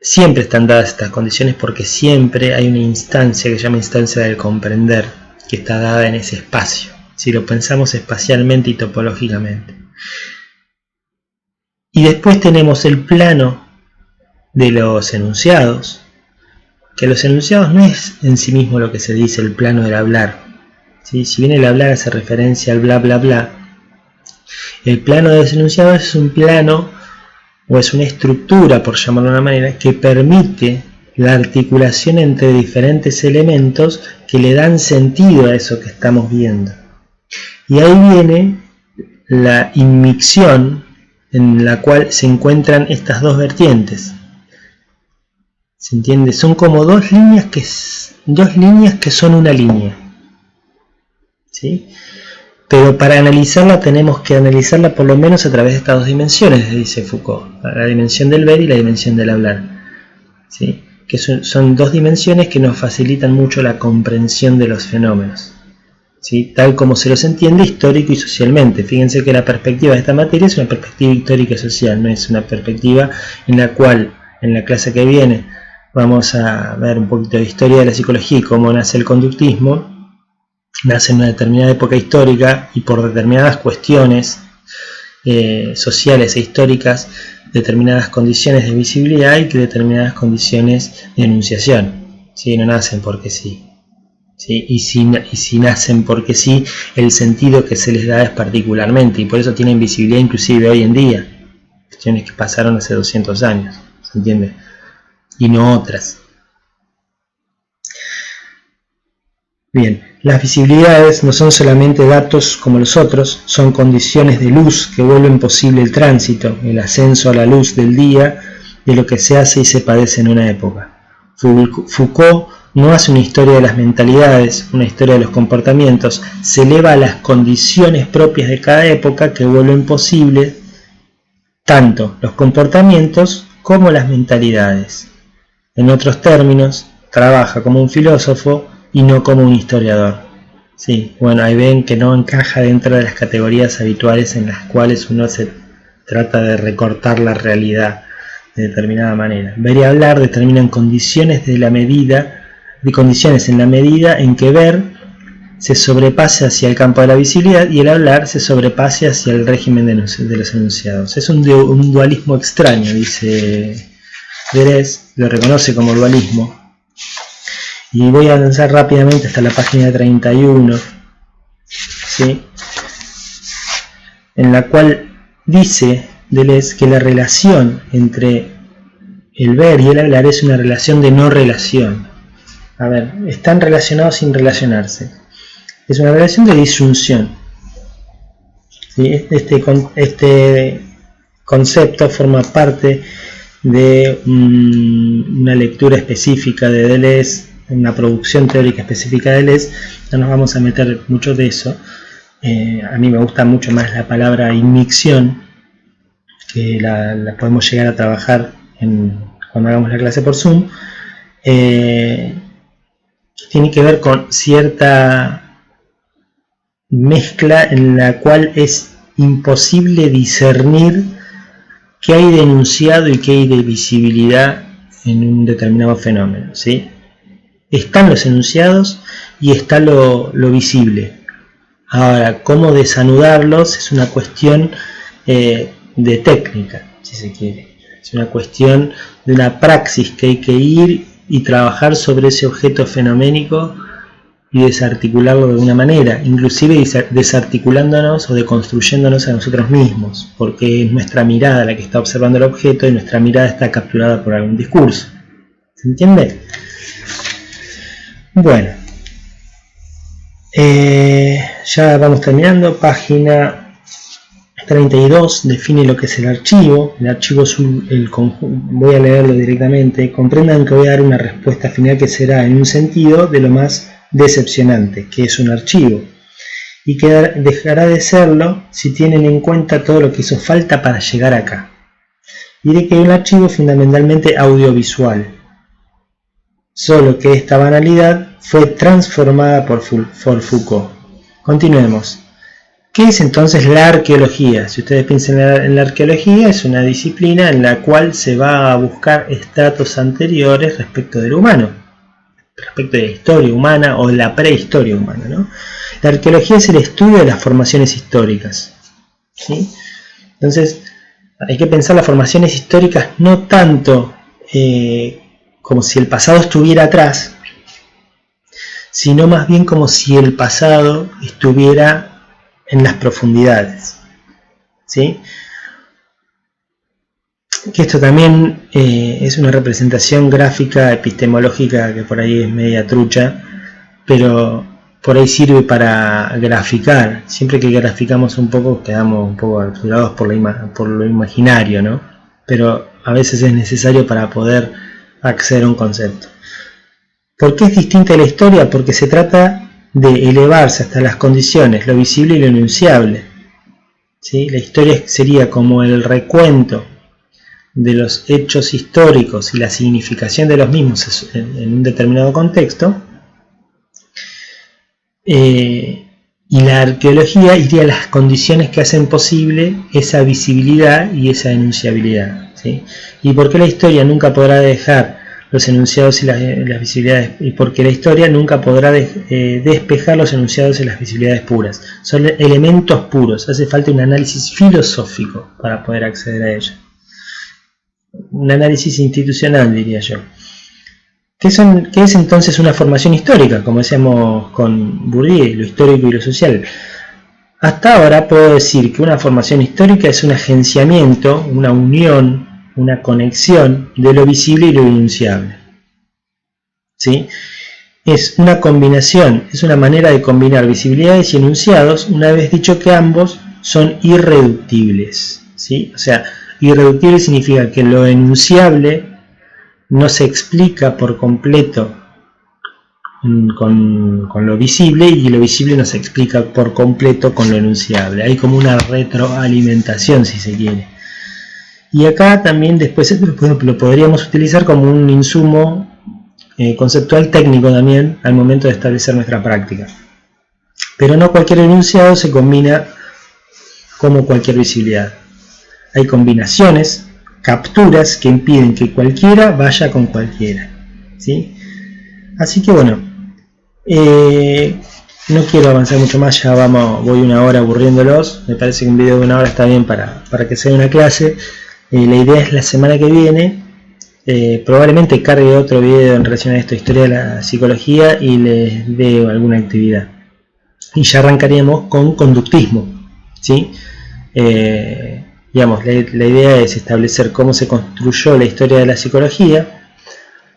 Siempre están dadas estas condiciones porque siempre hay una instancia que se llama instancia del comprender, que está dada en ese espacio, si lo pensamos espacialmente y topológicamente. Y después tenemos el plano de los enunciados, que los enunciados no es en sí mismo lo que se dice el plano del hablar, ¿sí? Si bien el hablar hace referencia al bla bla bla, el plano de los enunciados es un plano o es una estructura, por llamarlo de una manera, que permite la articulación entre diferentes elementos que le dan sentido a eso que estamos viendo. Y ahí viene la inmixción en la cual se encuentran estas dos vertientes. ¿Se entiende? Son como dos líneas que son una línea, ¿sí? Pero para analizarla tenemos que analizarla por lo menos a través de estas dos dimensiones, dice Foucault, la dimensión del ver y la dimensión del hablar, ¿sí? Que son dos dimensiones que nos facilitan mucho la comprensión de los fenómenos, ¿sí? Tal como se los entiende histórico y socialmente. Fíjense que la perspectiva de esta materia es una perspectiva histórica y social, no es una perspectiva en la cual en la clase que viene vamos a ver un poquito de historia de la psicología y cómo nace el conductismo. Nace en una determinada época histórica y por determinadas cuestiones sociales e históricas, determinadas condiciones de visibilidad y determinadas condiciones de enunciación, ¿sí? No nacen porque sí, ¿sí? Y si nacen porque sí, el sentido que se les da es particularmente, y por eso tienen visibilidad inclusive hoy en día, cuestiones que pasaron hace 200 años, ¿se entiende? Y no otras. Bien, las visibilidades no son solamente datos como los otros, son condiciones de luz que vuelven posible el tránsito, el ascenso a la luz del día de lo que se hace y se padece en una época. Foucault no hace una historia de las mentalidades, una historia de los comportamientos, se eleva a las condiciones propias de cada época que vuelven posible tanto los comportamientos como las mentalidades. En otros términos, trabaja como un filósofo y no como un historiador. Sí, bueno, ahí ven que no encaja dentro de las categorías habituales en las cuales uno se trata de recortar la realidad de determinada manera. Ver y hablar determinan condiciones en la medida en que ver se sobrepase hacia el campo de la visibilidad y el hablar se sobrepase hacia el régimen de los enunciados. Es un dualismo extraño, dice Deleuze, lo reconoce como dualismo. Y voy a avanzar rápidamente hasta la página 31, ¿sí? En la cual dice Deleuze que la relación entre el ver y el hablar es una relación de no relación. A ver, están relacionados sin relacionarse. Es una relación de disyunción. ¿Sí? Este concepto forma parte de una lectura específica de Deleuze, una producción teórica específica de Deleuze. No nos vamos a meter mucho de eso. A mí me gusta mucho más la palabra inmixción, que la podemos llegar a trabajar cuando hagamos la clase por Zoom. Tiene que ver con cierta mezcla en la cual es imposible discernir qué hay de enunciado y qué hay de visibilidad en un determinado fenómeno, ¿sí? Están los enunciados y está lo visible. Ahora, cómo desanudarlos es una cuestión de técnica, si se quiere. Es una cuestión de una praxis que hay que ir y trabajar sobre ese objeto fenoménico y desarticularlo de alguna manera, inclusive desarticulándonos o deconstruyéndonos a nosotros mismos, porque es nuestra mirada la que está observando el objeto y nuestra mirada está capturada por algún discurso. ¿Se entiende? Bueno, ya vamos terminando. Página 32 define lo que es el archivo. El archivo es el conjunto. Voy a leerlo directamente. Comprendan que voy a dar una respuesta final que será en un sentido de lo más decepcionante, que es un archivo, y que dejará de serlo si tienen en cuenta todo lo que hizo falta para llegar acá. Diré que un archivo es fundamentalmente audiovisual, solo que esta banalidad fue transformada por Foucault. Continuemos. ¿Qué es entonces la arqueología? Si ustedes piensan en la arqueología, es una disciplina en la cual se va a buscar estratos anteriores respecto del humano, respecto de la historia humana o la prehistoria humana, ¿no? La arqueología es el estudio de las formaciones históricas, ¿sí? Entonces, hay que pensar las formaciones históricas no tanto como si el pasado estuviera atrás, sino más bien como si el pasado estuviera en las profundidades, ¿sí? Que esto también es una representación gráfica epistemológica que por ahí es media trucha, pero por ahí sirve para graficar. Siempre que graficamos un poco quedamos un poco capturados por lo imaginario, ¿no? Pero a veces es necesario para poder acceder a un concepto. ¿Por qué es distinta la historia? Porque se trata de elevarse hasta las condiciones, lo visible y lo enunciable, ¿sí? La historia sería como el recuento de los hechos históricos y la significación de los mismos en un determinado contexto, y la arqueología iría a las condiciones que hacen posible esa visibilidad y esa enunciabilidad, ¿sí? ¿Y por qué la historia nunca podrá dejar los enunciados y las visibilidades? Y porque la historia nunca podrá despejar los enunciados y las visibilidades puras. Son elementos puros, hace falta un análisis filosófico para poder acceder a ello. Un análisis institucional, diría yo. ¿Qué es entonces una formación histórica? Como decíamos con Bourdieu, lo histórico y lo social. Hasta ahora puedo decir que una formación histórica es un agenciamiento, una unión, una conexión de lo visible y lo enunciable, ¿sí? Es una combinación, es una manera de combinar visibilidades y enunciados, una vez dicho que ambos son irreductibles, ¿sí? O sea, irreductible significa que lo enunciable no se explica por completo con lo visible y lo visible no se explica por completo con lo enunciable. Hay como una retroalimentación, si se quiere. Y acá también después lo podríamos utilizar como un insumo conceptual técnico también al momento de establecer nuestra práctica. Pero no cualquier enunciado se combina como cualquier visibilidad. Hay combinaciones, capturas que impiden que cualquiera vaya con cualquiera, ¿sí? Así que bueno, no quiero avanzar mucho más, ya voy una hora aburriéndolos. Me parece que un video de una hora está bien para que sea una clase. La idea es la semana que viene, probablemente cargue otro video en relación a esto, historia de la psicología, y les dé alguna actividad. Y ya arrancaríamos con conductismo, ¿sí? Digamos, la idea es establecer cómo se construyó la historia de la psicología.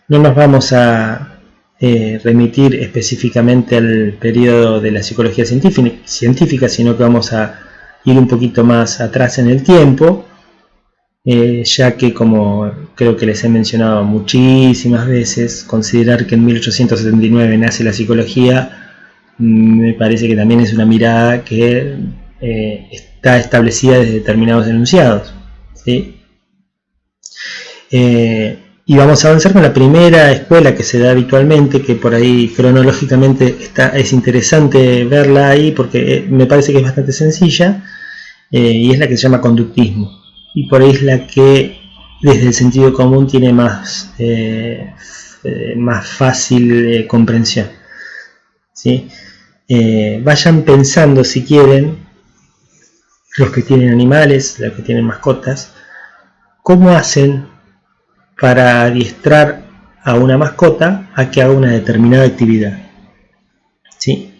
No nos vamos a remitir específicamente al periodo de la psicología científica, sino que vamos a ir un poquito más atrás en el tiempo, ya que, como creo que les he mencionado muchísimas veces, considerar que en 1879 nace la psicología me parece que también es una mirada que está establecida desde determinados enunciados, ¿sí? Y vamos a avanzar con la primera escuela que se da habitualmente, que por ahí cronológicamente es interesante verla ahí porque me parece que es bastante sencilla, y es la que se llama conductismo, y por ahí es la que desde el sentido común tiene más fácil comprensión, ¿sí? Vayan pensando, si quieren, los que tienen animales, los que tienen mascotas, cómo hacen para adiestrar a una mascota a que haga una determinada actividad, ¿sí?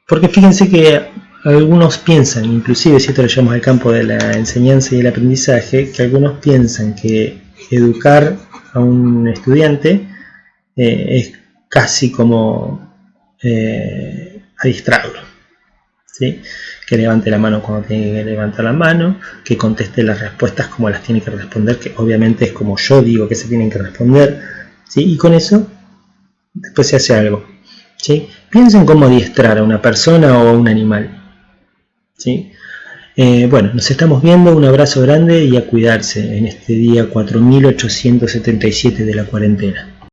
Porque fíjense que algunos piensan, inclusive si esto lo llevamos al campo de la enseñanza y el aprendizaje, que algunos piensan que educar a un estudiante es casi como adiestrarlo, ¿sí? Que levante la mano cuando tiene que levantar la mano, que conteste las respuestas como las tiene que responder, que obviamente es como yo digo que se tienen que responder, ¿sí? Y con eso después se hace algo, ¿sí? Piensen cómo adiestrar a una persona o a un animal, ¿sí? Bueno, nos estamos viendo, un abrazo grande y a cuidarse en este día 4877 de la cuarentena.